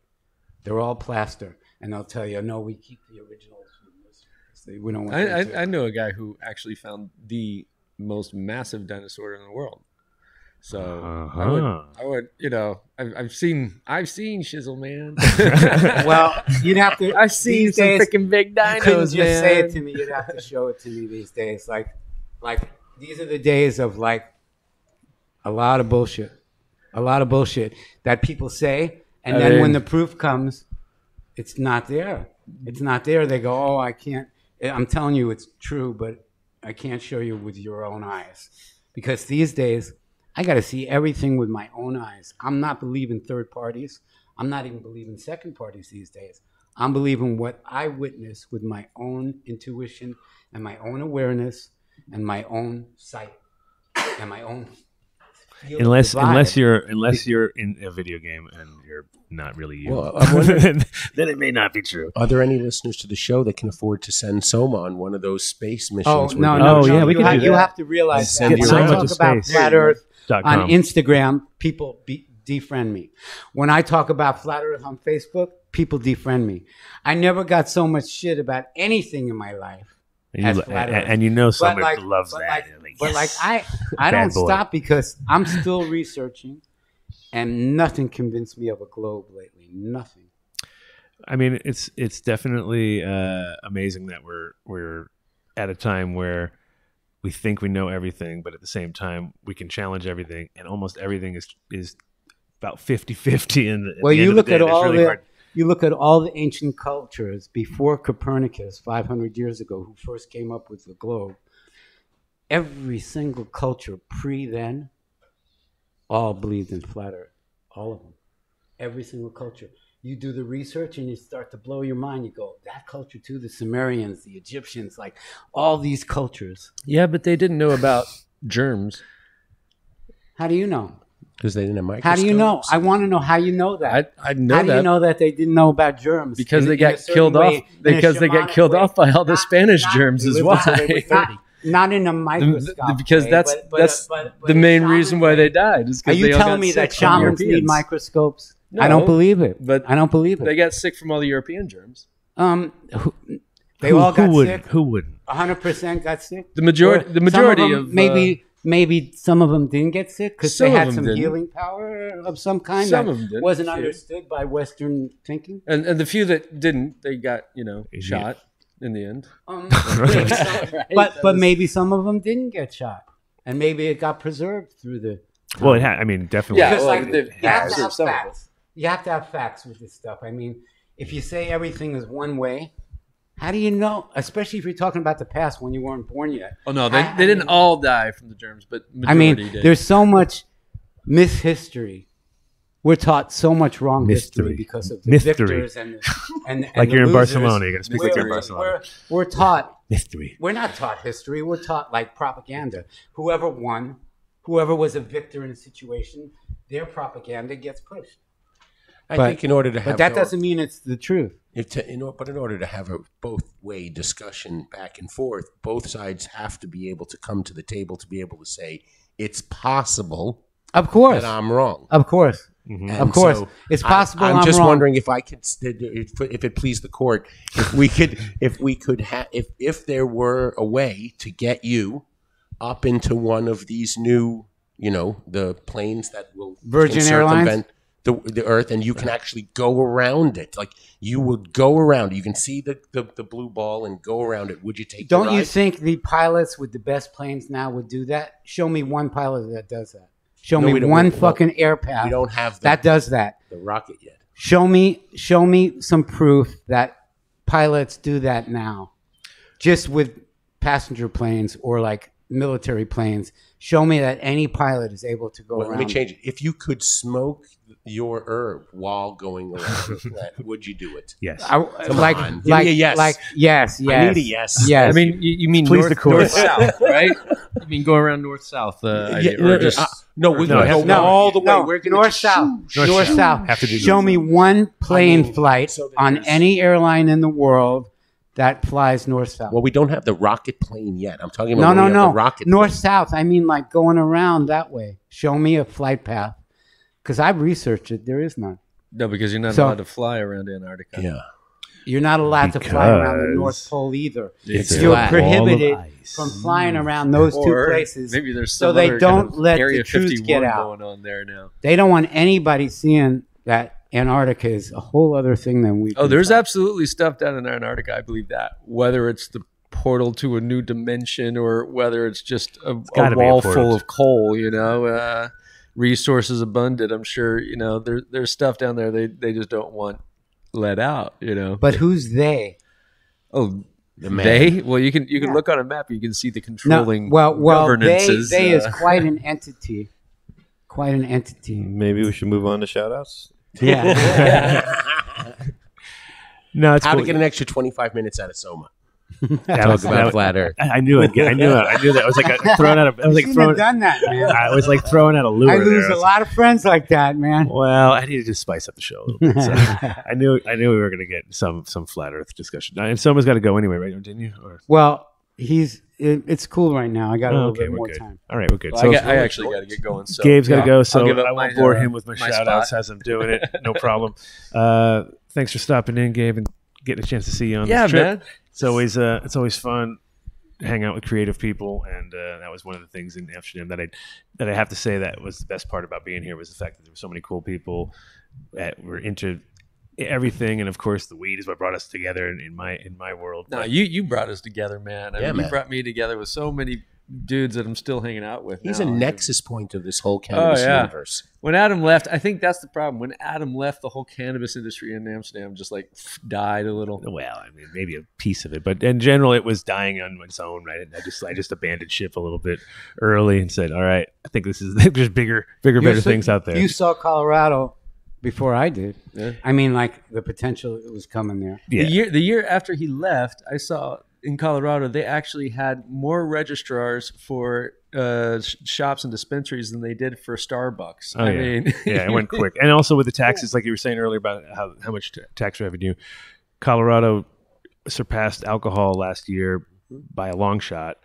They're all plaster, and they'll tell you, no, we keep the originals from this. We don't want I know a guy who actually found the most massive dinosaur in the world. So I would, you know, I've seen Shizzle, man. Well, you'd have to. I've seen some freaking big dinos, you couldn't just man. say it to me. You'd have to show it to me these days. Like these are the days of like a lot of bullshit that people say, and then when the proof comes, it's not there. It's not there. They go, oh, I can't. I'm telling you, it's true, but I can't show you with your own eyes, because these days, I got to see everything with my own eyes. I'm not believing third parties. I'm not even believing second parties these days. I'm believing what I witness with my own intuition and my own awareness and my own sight and my own feel. Unless you're in a video game and you're not really you. Well, I'm wondering, then it may not be true. are there any listeners to the show that can afford to send Soma on one of those space missions? Oh, no. yeah, we can do You that. have to realize that Get when Soma I to talk about space. flat Earth .com. on Instagram, people defriend me. When I talk about flat Earth on Facebook, people defriend me. I never got so much shit about anything in my life as flat Earth. And you know someone But loves that. I don't Bad boy. stop because I'm still researching, and nothing convinced me of a globe lately. Nothing. I mean, it's definitely amazing that we're at a time where we think we know everything, but at the same time we can challenge everything, and almost everything is about 50-50. Well, you look at all the ancient cultures before Copernicus, 500 years ago, who first came up with the globe. Every single culture pre-then all believed in flat Earth. All of them. Every single culture. You do the research and you start to blow your mind. You go, that culture too, the Sumerians, the Egyptians, like all these cultures. Yeah, but they didn't know about germs. How do you know? Because they didn't have microscopes. How do you know? I want to know how you know that. I know how that. do you know that they didn't know about germs? Because In- they in a got certain killed way, off. in a Because they got shamanic killed way. off by all the Not- Spanish not- germs is why. Not in a microscope. Because way, that's but the in main shaman reason why way. they died. Is Are because you they all telling got me that sick from shamans need Europeans. microscopes? No, I don't believe it. but I don't believe They it. got sick from all the European germs. They all got sick. Who wouldn't? 100% got sick. The majority. Or The majority some of them, maybe some of them didn't get sick because they Some of had them some didn't. healing power of some kind Some that of them didn't. wasn't Few. understood by Western thinking. and the few that didn't, they got shot in the end. But maybe some of them didn't get shot, and maybe it got preserved through the. Well, I mean, definitely. Yeah, Because well, like, they've you have to preserved have some of facts. You have to have facts with this stuff. I mean, if you say everything is one way, how do you know? Especially if you're talking about the past when you weren't born yet. Oh no, How- they didn't all die from the germs, but I majority mean, did. there's so much mishistory. We're taught so much wrong history Mystery. because of the Mystery. victors and Like the you're in losers. Barcelona, you're gonna speak like you're in Barcelona. We're taught. Mystery. We're not taught history. We're taught like propaganda. Whoever won, whoever was a victor in a situation, their propaganda gets pushed. I think in order to have, but that doesn't mean it's the truth. In order to have a both-way discussion back and forth, both sides have to be able to come to the table to be able to say it's possible. Of course, that I'm wrong. Of course, of course, so it's possible. I'm just wrong. wondering if I could, if it pleased the court, if there were a way to get you up into one of these new, the planes that will Virgin Airlines. The Earth, and you can actually go around it. Like you would go around. You can see the blue ball and go around it. Would you take? Don't you think the pilots with the best planes now would do that? Show me one pilot that does that. Show me one fucking airpath. We don't have that does that. The rocket yet. Show me some proof that pilots do that now, just with passenger planes or like military planes. Show me that any pilot is able to go around. Let me change it. If you could smoke your herb while going around, would you do it? Yes. Give me a yes. Yes. I need a yes. Yes. I mean, you mean north-south, right? You mean go around north-south? No, all the way. We're going north-south. North-south. Have to do Show me one plane flight on any airline in the world that flies north-south. Well, we don't have the rocket plane yet. I'm talking about the rocket north-south. I mean, like going around that way. Show me a flight path. Because I've researched it. There is none. No, because you're not allowed to fly around Antarctica. Yeah. You're not allowed to fly around the North Pole either. You're prohibited from flying around those two places. Maybe there's so they don't let Area the truth get out. going on there now. They don't want anybody seeing that Antarctica is a whole other thing than we. Oh, there's absolutely stuff down in Antarctica. I believe that. Whether it's the portal to a new dimension or whether it's just a wall full of coal, resources abundant. I'm sure, there's stuff down there they just don't want let out, But who's they? Oh, they? Well, you can look on a map. You can see the controlling governances. They is quite an entity. Quite an entity. Maybe we should move on to shout-outs? Yeah. No, it's how cool. to get an extra 25 minutes out of Soma. Talk about flat Earth. I knew it. I knew that. I was like throwing out. I was like throwing. Done that, man. I was like throwing out a lure. I lose a lot of friends like that, man. Well, I needed to spice up the show a little bit. So I knew we were going to get some flat Earth discussion. And Soma's got to go anyway, right? Didn't you? Well, it's cool right now. I got a little bit more time. All right, we're good. Well, So I actually got to get going. So Gabe's got to go, so I won't bore him with my shout outs as I'm doing it. No problem. Thanks for stopping in, Gabe, and getting a chance to see you on this trip. Man. It's always fun to hang out with creative people, and that was one of the things in Amsterdam that I have to say that was the best part about being here was the fact that there were so many cool people that were into everything, and of course the weed is what brought us together in my world. No, you brought us together, man. I mean, man. You brought me together with so many dudes that I'm still hanging out with. He's a nexus point of this whole cannabis universe. When Adam left, I think that's the problem. When Adam left, the whole cannabis industry in Amsterdam just like died a little. Well, I mean, maybe a piece of it, but in general, it was dying on its own. Right? And I just abandoned ship a little bit early and said, "All right, I think there's bigger, better things out there." You saw Colorado before I did. Yeah. I mean, like the potential was coming there. Yeah. The year after he left, I saw in Colorado they actually had more registrars for shops and dispensaries than they did for Starbucks. Oh, I mean, it went quick. And also with the taxes, like you were saying earlier about how much tax revenue, Colorado surpassed alcohol last year by a long shot.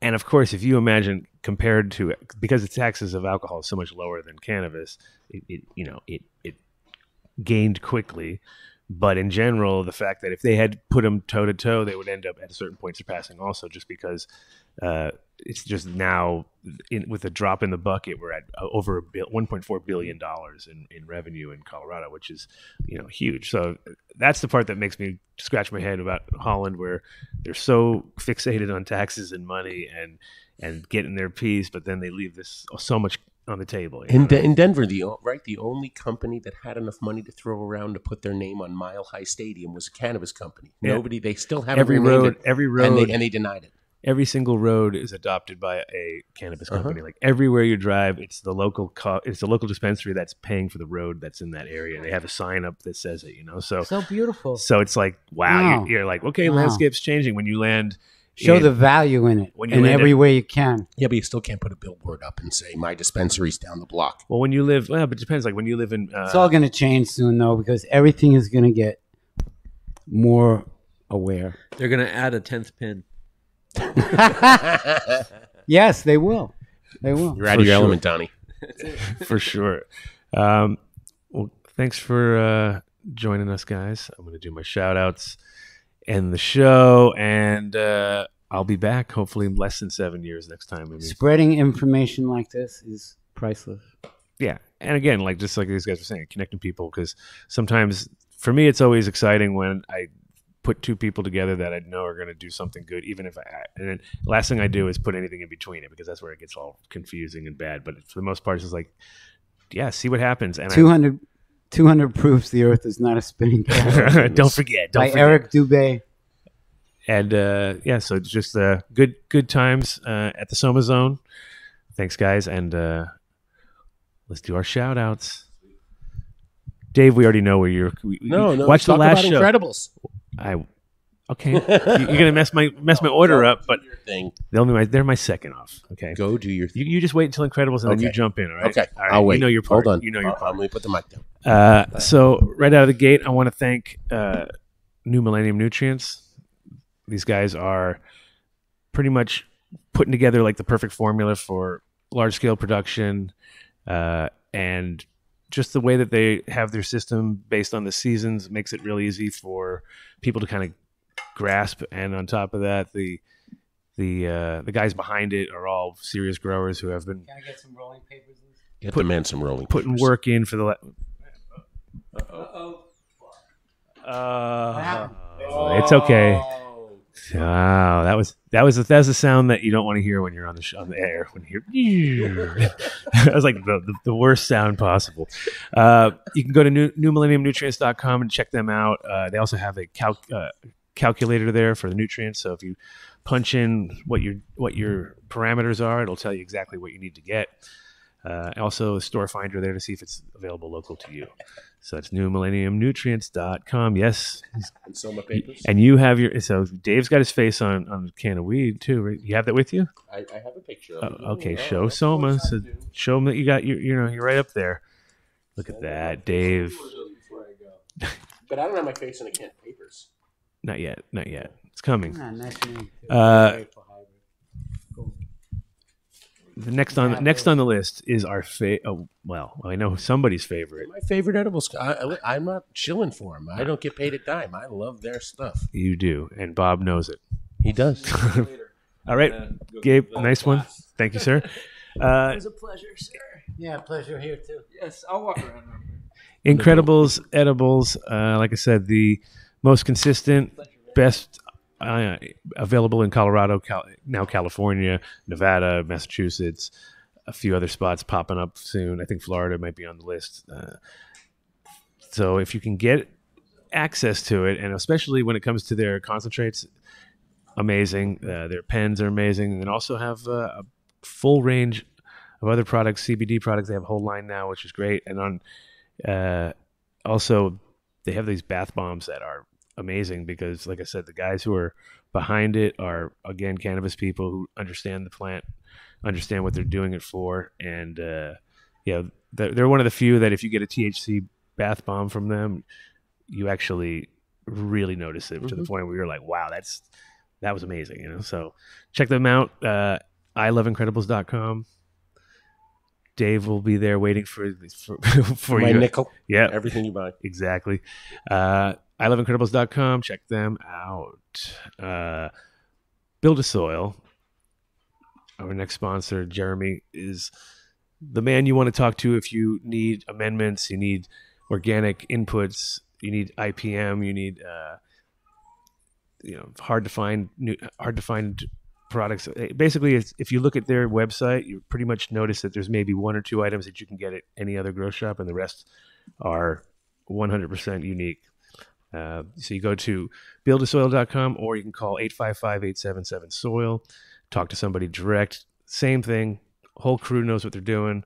And of course, if you imagine compared to because the taxes of alcohol is so much lower than cannabis, it gained quickly. But in general, the fact that if they had put them toe to toe, they would end up at a certain point surpassing also, just because it's just now with a drop in the bucket, we're at over $1.4 billion in revenue in Colorado, which is huge. So that's the part that makes me scratch my head about Holland, where they're so fixated on taxes and money and getting their piece, but then they leave this so much on the table. In Denver, the only company that had enough money to throw around to put their name on Mile High Stadium was a cannabis company. Yeah. They still haven't every road, and they denied it. Every single road is adopted by a cannabis company. Like everywhere you drive, it's the local dispensary that's paying for the road that's in that area. And they have a sign up that says it. So beautiful. So it's like wow. You're like, okay, landscape's changing when you land Show the value in it when you in land every it- way you can. Yeah, but you still can't put a billboard up and say my dispensary's down the block. Well, when you live, well, but it depends. Like when you live in, It's all going to change soon, though, because everything is going to get more aware. They're gonna add a 10th pin. Yes, they will. They will. You're out of your element, Donnie. for sure. Well, thanks for joining us, guys. I'm going to do my shout outs, end the show, and I'll be back hopefully in less than 7 years next time. I mean, Spreading information like this is priceless. yeah. And again, like just like these guys were saying, connecting people, because sometimes for me, it's always exciting when I put two people together that I know are going to do something good, even if and then the last thing I do is put anything in between it, because that's where it gets all confusing and bad. But for the most part, it's just like, yeah, see what happens. And 200 proofs the Earth is not a spinning planet. don't forget. By Eric Dubé. And yeah, so it's just good times at the Soma-Zone. Thanks, guys, and let's do our shout outs. Dave, we already know where you're. No, watch the talk last about show. Incredibles. Okay, you're gonna mess my order up, but Thing. they're my second off. Okay, Go do your thing. you just wait until Incredibles and then you Okay. jump in. All right. Okay, All right. I'll wait. You know your part. Hold on. You know your part. Let me put the mic down. So right out of the gate, I want to thank New Millennium Nutrients. These guys are pretty much putting together like the perfect formula for large scale production, and just the way that they have their system based on the seasons makes it really easy for people to kind of grasp. And on top of that, the guys behind it are all serious growers who have been Can I get some rolling papers? Get the man some rolling putting papers. work in for the. It's okay. Wow, that was the sound that you don't want to hear when you're on the air. When you hear, that was like the worst sound possible. You can go to newmillenniumnutrients.com and check them out. They also have a calculator there for the nutrients. So if you punch in what your parameters are, it'll tell you exactly what you need to get. Also, a store finder there to see if it's available local to you. So it's newmillenniumnutrients.com. Yes. And Soma papers. And you have so Dave's got his face on a can of weed too, right? You have that with you? I have a picture of it. Okay, show Soma. So show him that you got you're right up there. Look at that, Dave. But I don't have my face in a can of papers. Not yet. It's coming. Nice name. The next on the list is our I know somebody's favorite. My favorite edibles. I'm not chilling for them. I don't get paid a dime. I love their stuff. You do, and Bob knows it. He does. All right, Gabe, nice one. Thank you, sir. It was a pleasure, sir. Yeah, pleasure here too. Yes, I'll walk around. Incredibles edibles. Like I said, the most consistent, best available in Colorado, now California, Nevada, Massachusetts, a few other spots popping up soon. I think Florida might be on the list. So if you can get access to it, and especially when it comes to their concentrates, amazing. Their pens are amazing, and then also have a full range of other products, CBD products. They have a whole line now, which is great. And on also they have these bath bombs that are amazing because, like I said, the guys who are behind it are, again, cannabis people who understand the plant, understand what they're doing it for. And they're one of the few that if you get a THC bath bomb from them, you actually really notice it to the point where you're like, wow, that was amazing. So check them out. iloveincredibles.com. Dave will be there waiting for my you. nickel. Yeah, Everything you buy. exactly. iloveincredibles.com. Check them out. Build a Soil. Our next sponsor, Jeremy, is the man you want to talk to if you need amendments, you need organic inputs, you need IPM, you need hard to find products. Basically, if you look at their website, you pretty much notice that there's maybe one or two items that you can get at any other grow shop, and the rest are 100% unique. So you go to buildasoil.com, or you can call 855-877-SOIL. Talk to somebody direct. Same thing. Whole crew knows what they're doing.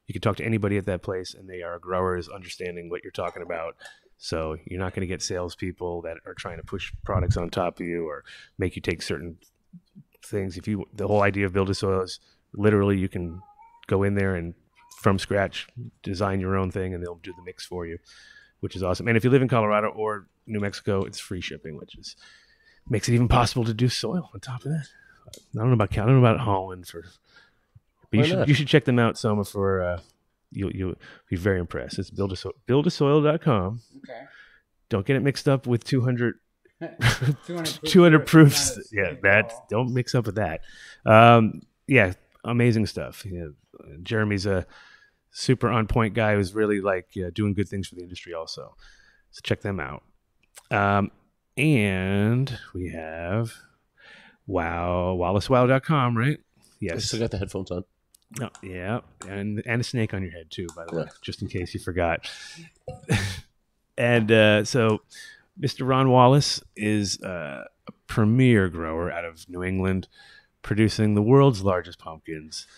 You can talk to anybody at that place, and they are growers understanding what you're talking about. So you're not going to get salespeople that are trying to push products on top of you or make you take certain things. The whole idea of Build a Soil is literally you can go in there and from scratch design your own thing, and they'll do the mix for you, which is awesome. And if you live in Colorado or New Mexico, it's free shipping, which makes it even possible to do soil on top of that. I don't know about Holland but you should check them out, Soma, for you'll be very impressed. It's buildasoil.com. Okay. Don't get it mixed up with 200 200 proofs. Yeah, don't mix up with that. Yeah, amazing stuff. Yeah, Jeremy's a super on point guy who's really doing good things for the industry also. So check them out. And we have WallaceWow.com, right? Yes. I still got the headphones on. Oh, yeah, and a snake on your head too, by the way, just in case you forgot. And so Mr. Ron Wallace is a premier grower out of New England, producing the world's largest pumpkins,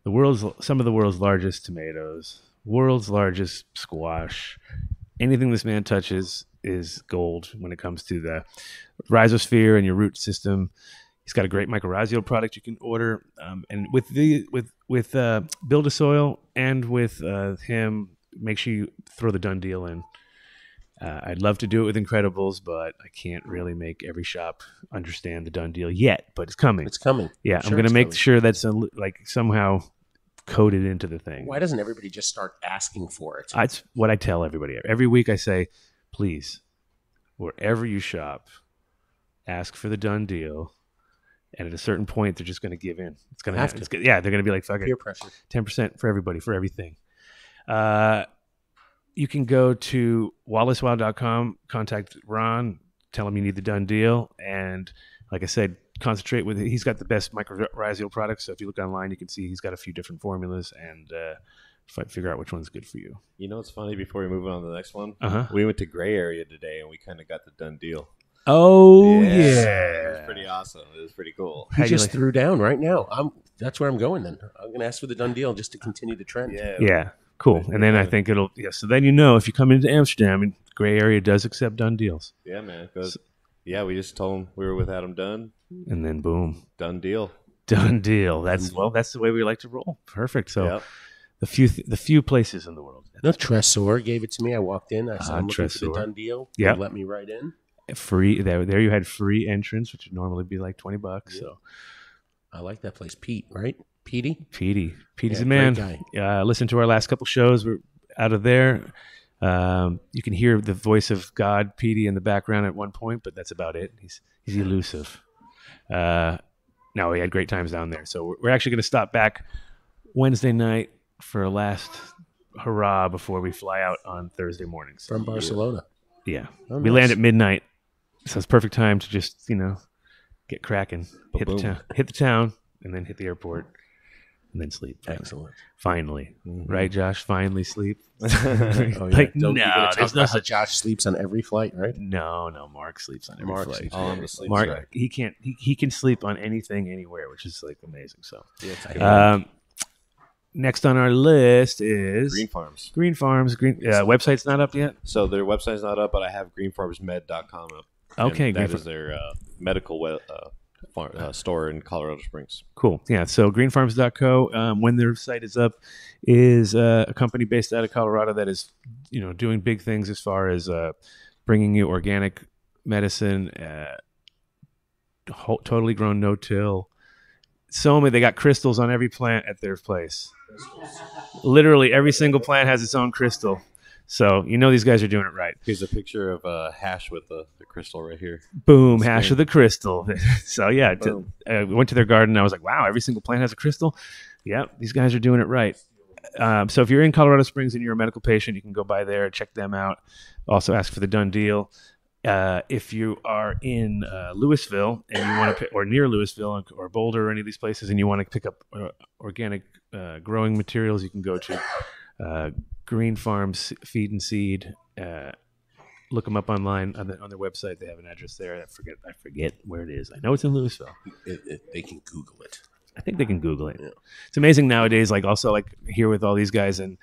some of the world's largest tomatoes, world's largest squash. Anything this man touches is gold when it comes to the rhizosphere and your root system. He's got a great mycorrhizal product you can order, and with Build a Soil and with him, make sure you throw the Dunn deal in. I'd love to do it with Incredibles, but I can't really make every shop understand the Dunn deal yet. But it's coming. It's coming. Yeah, I'm going to make sure that's somehow coded into the thing. Why doesn't everybody just start asking for it? It's what I tell everybody every week. I say, please, wherever you shop, ask for the Dunn deal. And at a certain point, they're just going to give in. It's going to happen. They're going to be like, fuck it. Peer pressure. 10% for everybody, for everything. You can go to wallacewow.com, contact Ron, tell him you need the Dunn deal. And like I said, concentrate with it. He's got the best mycorrhizal products. So if you look online, you can see he's got a few different formulas and figure out which one's good for you. You know what's funny? Before we move on to the next one, Uh-huh. we went to Gray Area today and we kind of got the Dunn deal. Oh, yeah. It was pretty awesome. It was pretty cool. He just threw down right now. That's where I'm going then. I'm going to ask for the Dunn deal just to continue the trend. Yeah. Cool. And then I think so then if you come into Amsterdam, Gray Area does accept Dunn deals. Yeah, man. Because, we just told him we were with Adam Dunn. And then boom. Dunn deal. Done deal. That's the way we like to roll. Perfect. So the few places in the world. No, Tresor gave it to me. I walked in. I said, I'm looking for the Dunn deal. Yeah. They let me right in. Free there you had free entrance, which would normally be like $20. Yeah. So I like that place. Pete, right? Petey's a man. Great guy. Listen to our last couple shows. We're out of there. You can hear the voice of God, Petey, in the background at one point, but that's about it. He's elusive. No, we had great times down there. So we're actually going to stop back Wednesday night for a last hurrah before we fly out on Thursday morning. So, From Barcelona. Yeah. Oh, we nice. land at midnight. So it's perfect time to just, get cracking, hit the town, and then hit the airport, and then sleep. Excellent. Finally. Right, Josh? Finally sleep. Oh, yeah. No, there's no such. Josh sleeps on every flight, right? No, Mark sleeps on every flight. Oh, I'm asleep. Mark, Right. he can sleep on anything, anywhere, which is amazing. So, Yeah, next on our list is Green Farms. Green Farms. Website's not up yet. So their website's not up, but I have greenfarmsmed.com up. Okay, And that is their medical store in Colorado Springs. Cool. Yeah. So greenfarms.co, when their site is up, is a company based out of Colorado that is, doing big things as far as bringing you organic medicine, totally grown no-till. They got crystals on every plant at their place. Literally every single plant has its own crystal. So these guys are doing it right. Here's a picture of hash with the crystal right here. Boom, hash of the crystal. So yeah, went to their garden. I was like, wow, every single plant has a crystal. Yeah, these guys are doing it right. So if you're in Colorado Springs and you're a medical patient, you can go by there, check them out. Also ask for the Dunn deal. If you are in Louisville and you want to or near Louisville or Boulder or any of these places and you want to pick up organic growing materials, you can go to Green Farms Feed and Seed. Look them up online on their website. They have an address there. I forget where it is. I know it's in Louisville. They can Google it. I think they can Google it. Yeah. It's amazing nowadays. Also here with all these guys and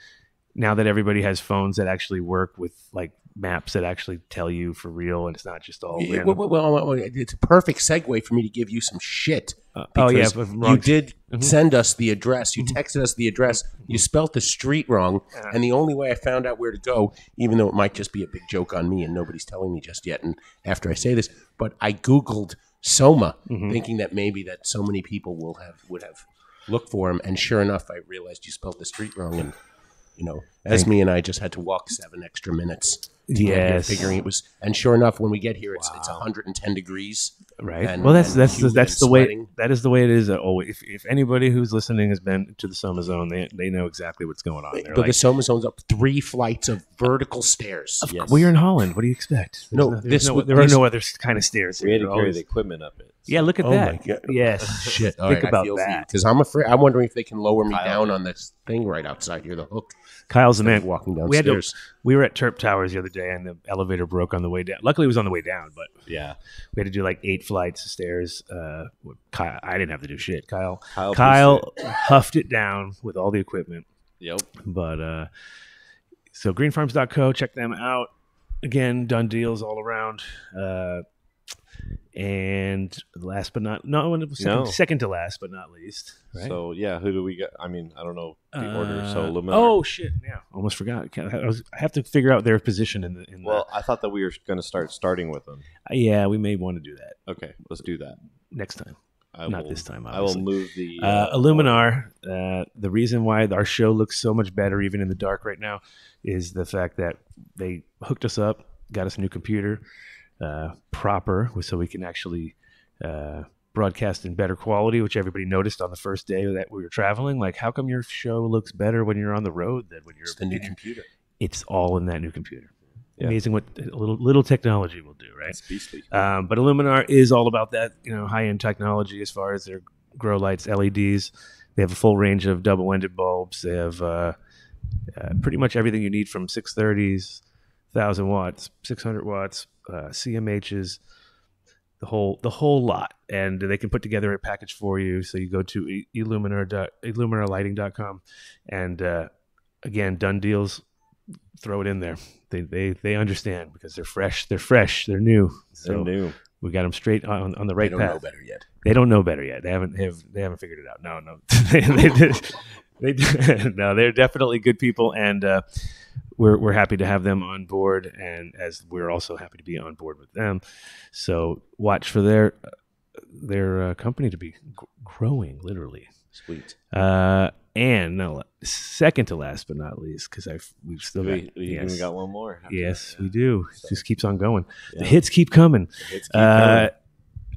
now that everybody has phones that actually work with like maps that actually tell you for real, and it's not just all random. Well, it's a perfect segue for me to give you some shit. Oh yeah, Because you did send us the address. You texted us the address. You spelt the street wrong. And the only way I found out where to go, even though it might just be a big joke on me and nobody's telling me just yet, and after I say this, but I Googled Soma, thinking that maybe that so many people would have looked for him. And sure enough, I realized you spelled the street wrong. And, Esme and I just had to walk 7 extra minutes. Yes, Figuring it was, and sure enough, when we get here, it's 110 degrees. Right. And, well, that's the way. sweating. That is the way it is. Always. If anybody who's listening has been to the Soma-Zone, they know exactly what's going on there. But the Soma-Zone's up 3 flights of vertical stairs. Well, you're in Holland. What do you expect? There are no other kind of stairs. We had to They're carry always- the equipment up it. Yeah, look at Oh that. my God. Yes. Shit. All Think right, about that. Because I'm afraid. I'm wondering if they can lower me down on this thing right outside here, the hook. Kyle's the man. Walking We downstairs. we were at Terp Towers the other day, and the elevator broke on the way down. Luckily, it was on the way down, but Yeah. we had to do like 8 flights of stairs. Kyle, I didn't have to do shit. Kyle huffed it down with all the equipment. Yep. But so greenfarms.co, check them out. Again, done deals all around. And last but not second to last but not least, right? So yeah, who do we get? I mean, I don't know the order. So Luminar. Oh shit! Yeah, almost forgot. I have to figure out their position in the. Well, I thought that we were going to starting with them. Yeah, we may want to do that. Okay, let's do that Next time. Not this time, I will obviously. move the Illuminar. The reason why our show looks so much better, even in the dark right now, is the fact that they hooked us up, got us a new computer, proper, so we can actually broadcast in better quality, which everybody noticed on the first day that we were traveling. Like, how come your show looks better when you're on the road than when you're the new computer? It's all in that new computer. Yeah. Amazing what a little technology will do, right? It's beastly. But Illuminar is all about that, high-end technology as far as their grow lights, LEDs. They have a full range of double-ended bulbs. They have pretty much everything you need, from 630s, 1,000 watts, 600 watts, CMHs, the whole lot. And they can put together a package for you. So you go to illuminarlighting.com, and again, done deals. Throw it in there. They understand, because they're fresh. They're new. So They're new. we got them straight on the right They don't path. know better yet. They don't know better yet. They haven't figured it out. No. No, they're definitely good people, and we're happy to have them on board, and as we're also happy to be on board with them. So watch for their company to be growing, literally. Sweet. And no, second to last but not least, because we've still got We even got one more. Yes, we do. It just keeps on going. Yeah. The hits keep coming. It's keep coming.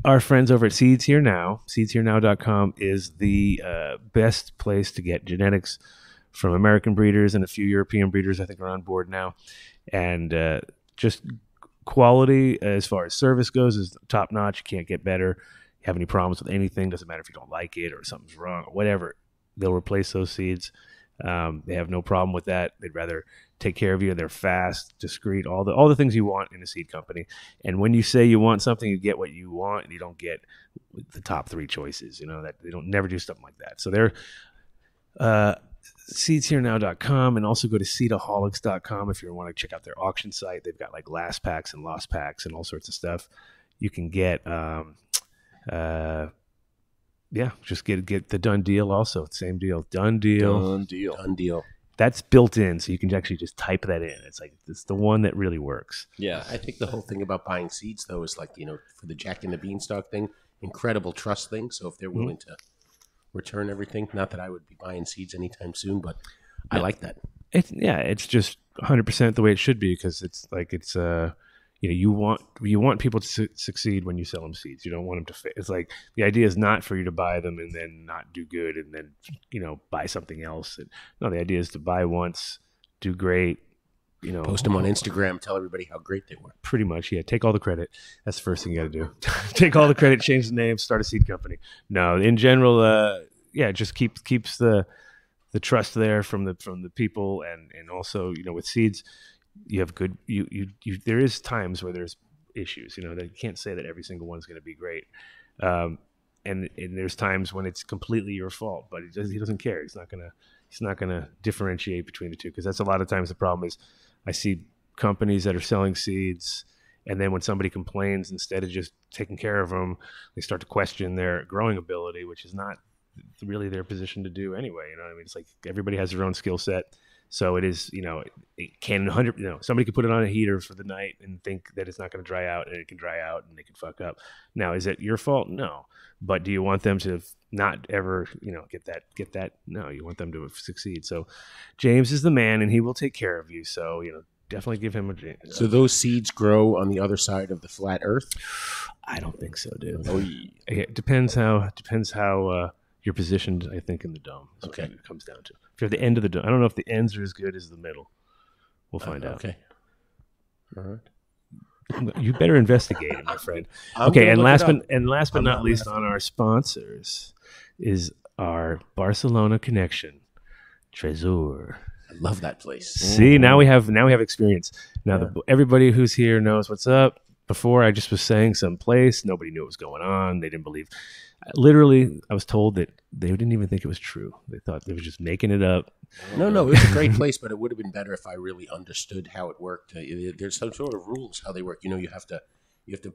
Our friends over at Seeds Here Now, seedsherenow.com is the best place to get genetics from American breeders, and a few European breeders I think are on board now. And just quality as far as service goes is top notch. You can't get better. You have any problems with anything, doesn't matter if you don't like it or something's wrong or whatever, they'll replace those seeds. They have no problem with that. They'd rather take care of you. They're fast, discreet, all the things you want in a seed company. And when you say you want something, you get what you want, and you don't get the top 3 choices. That they don't never do something like that. So they're seedsherenow.com, and also go to seedaholics.com if you want to check out their auction site. They've got like last packs and lost packs and all sorts of stuff. You can get just get the done deal also. Same deal. Done deal. Done deal. That's built in, so you can actually just type that in. It's the one that really works. Yeah. I think the whole thing about buying seeds, though, is like, for the Jack and the Beanstalk thing, incredible trust thing. So if they're willing to return everything, not that I would be buying seeds anytime soon, but I like that. It's just 100% the way it should be, because you want people to succeed when you sell them seeds. You don't want them to fail. It's like, the idea is not for you to buy them and then not do good and then buy something else. No, the idea is to buy once, do great. Post them on Instagram, tell everybody how great they were. Pretty much, yeah. Take all the credit. That's the first thing you got to do. Take all the credit, change the name, start a seed company. No, in general, it just keeps the trust there from the people, and also with seeds. You have good. There is times where there's issues. That you can't say that every single one's going to be great, and there's times when it's completely your fault. But he doesn't care. He's not gonna He's not going to differentiate between the two, because that's a lot of times the problem is I see companies that are selling seeds, and then when somebody complains, instead of just taking care of them, they start to question their growing ability, which is not really their position to do anyway. You know what I mean? It's like everybody has their own skill set. So it is, it can 100, somebody could put it on a heater for the night and think that it's not going to dry out, and it can dry out and they can fuck up. Now, is it your fault? No. But do you want them to not ever, get that? No, you want them to succeed. So James is the man, and he will take care of you. So, definitely give him a. So those seeds grow on the other side of the flat Earth? I don't think so, dude. It depends how you're positioned, I think, in the dome. That's what it comes down to. If you're at the end of the dome, I don't know if the ends are as good as the middle. We'll find out. Okay. All right. You better investigate it, my friend. Okay, and last but not least on our sponsors is our Barcelona connection, Trésor. I love that place. See, now we have experience. Now everybody who's here knows what's up. Before, I just was saying some place. Nobody knew what was going on. They didn't believe. Literally, I was told that they didn't even think it was true. They thought they were just making it up. No, it was a great place, but it would have been better if I really understood how it worked. There's some sort of rules how they work. You have to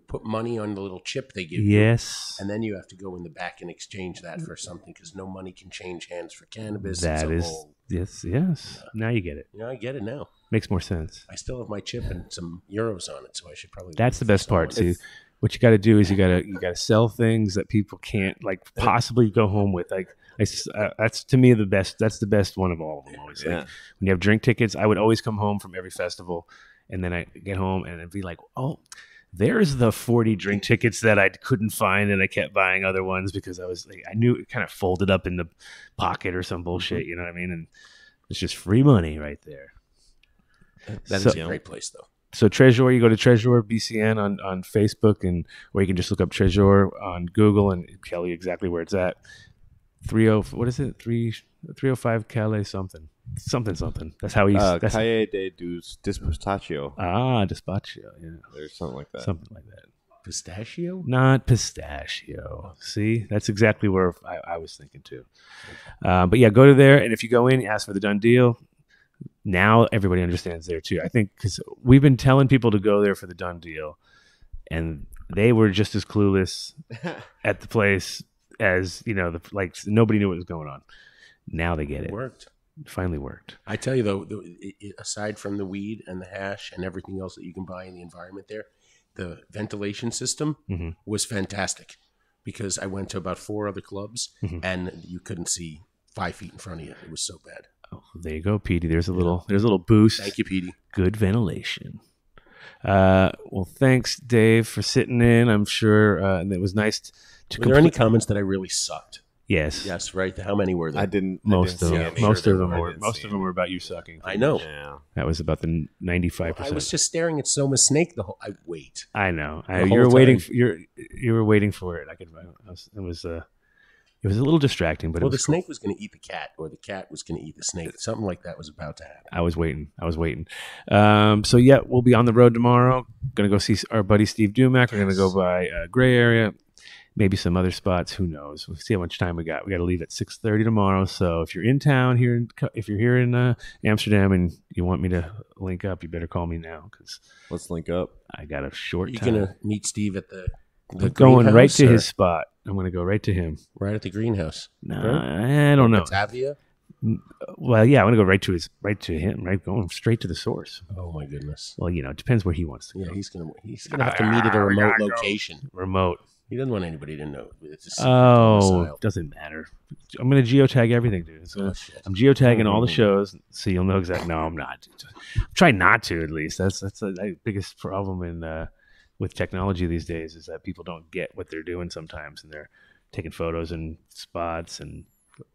put money on the little chip they give you. Yes. And then you have to go in the back and exchange that for something, because no money can change hands for cannabis. That is, yes. Yeah. Now you get it. I get it now. Makes more sense. I still have my chip and some euros on it, so I should probably. That's the best part, too. What you got to do is you got to sell things that people can't possibly go home with. That's to me the best. That's the best one of all of them. Always. When you have drink tickets, I would always come home from every festival, and then I get home and it'd be like, oh, there's the 40 drink tickets that I couldn't find, and I kept buying other ones because I knew it kind of folded up in the pocket or some bullshit. You know what I mean? And it's just free money right there. That is a great place, though. So Trésor, you go to Trésor BCN on Facebook, or you can just look up Trésor on Google and tell you exactly where it's at. 305 Calais something. That's how he's. Calle de Despacio. Despacio. Yeah, there's something like that. Something like that. Pistachio? Not pistachio. See, that's exactly where I was thinking too. But yeah, go to there, and if you go in, you ask for the Dunn deal. Now everybody understands there too. I think because we've been telling people to go there for the Dunn deal, and they were just as clueless at the place as nobody knew what was going on. Now they get it. It worked. It finally worked. I tell you though, aside from the weed and the hash and everything else that you can buy in the environment there, the ventilation system was fantastic, because I went to about 4 other clubs and you couldn't see 5 feet in front of you. It was so bad. Oh, there you go, Petey. There's a little boost. Thank you, Petey. Good ventilation. Well, thanks, Dave, for sitting in. I'm sure and it was nice to. Were there any comments that I really sucked? Yes. Yes, right. How many were there? I didn't. Most of them. Most of them were about you sucking. I know. Yeah. That was about the 95%. I was just staring at Soma Snake the whole. I know. The You were whole waiting. time. You were waiting for it. It was a little distracting, but Well, it was the snake was going to eat the cat, or the cat was going to eat the snake. Something like that was about to happen. I was waiting. So yeah, we'll be on the road tomorrow. Going to go see our buddy Steve Dumack. We're going to go by Gray Area, maybe some other spots. Who knows? We'll see how much time we got. We got to leave at 6:30 tomorrow. So if you're in town if you're here in Amsterdam and you want me to link up, you better call me now, because Let's link up. I got a short You're time. going to meet Steve at the I'm going right to greenhouse, his spot. I'm going to go right to him. right at the greenhouse. No, Right? I don't know. Batavia? Well, yeah, I want to go right to him, right, going straight to the source. Oh my goodness. Well, it depends where he wants to go. Yeah, he's gonna have to meet at a remote location. Remote. He doesn't want anybody to know. It's a secret Oh, domicile. doesn't matter. I'm going to geotag everything, dude. Shit. I'm geotagging all the shows, so you'll know exactly. No, I'm not. Try not to, at least. That's the biggest problem with technology these days, is that people don't get what they're doing sometimes, and they're taking photos and spots and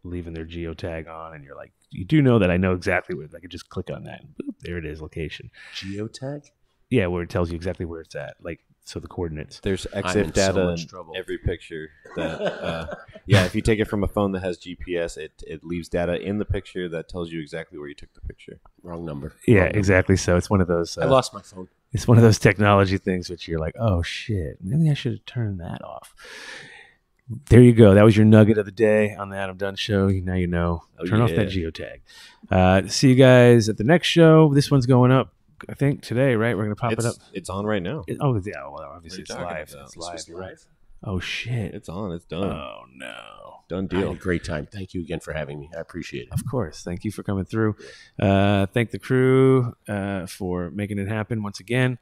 leaving their geotag on, and you're like, you do know that I know exactly where. I could just click on that, and boop, there it is, location. Geotag? Yeah, where it tells you exactly where it's at, so the coordinates. There's I'm in EXIF so data much in trouble. every picture. That if you take it from a phone that has GPS, it leaves data in the picture that tells you exactly where you took the picture. Wrong number. Yeah, Wrong number. exactly. So it's one of those. I lost my phone. It's one of those technology things which you're like, oh shit, maybe I should have turned that off. There you go. That was your nugget of the day on the Adam Dunn Show. Now you know. Turn off yeah. that geotag. See you guys at the next show. This one's going up, I think, today, right? We're going to pop it up. It's on right now. Yeah, well, obviously it's live. It's live. You're right. Oh, shit. It's on. It's done. Oh, no. Done I had deal. a great time. Thank you again for having me. I appreciate it. Of course. Thank you for coming through. Thank the crew for making it happen once again.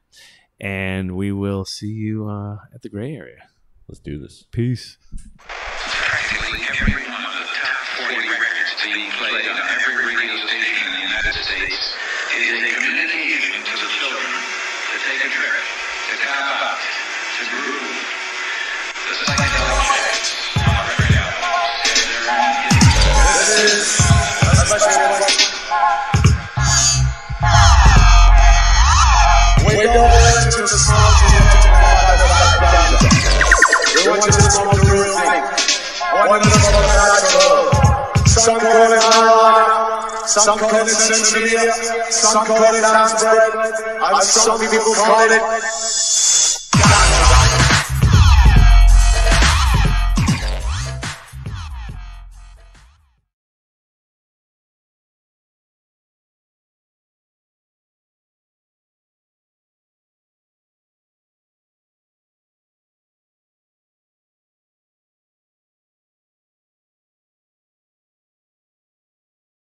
And we will see you at the gray area. Let's do this. Peace. Practically every one of the top 40 records being played on every radio station in the United States is a communication to the children to take a trip, to cop out, to groove. The psychedelic checks on the record albums have their own hidden. This is a special one. We don't let you to smoke we want you to smoke the real thing. Want you to smoke the natural herb. Some call it marijuana, some call it sensibilia, some call it lamb's bread, and some people call it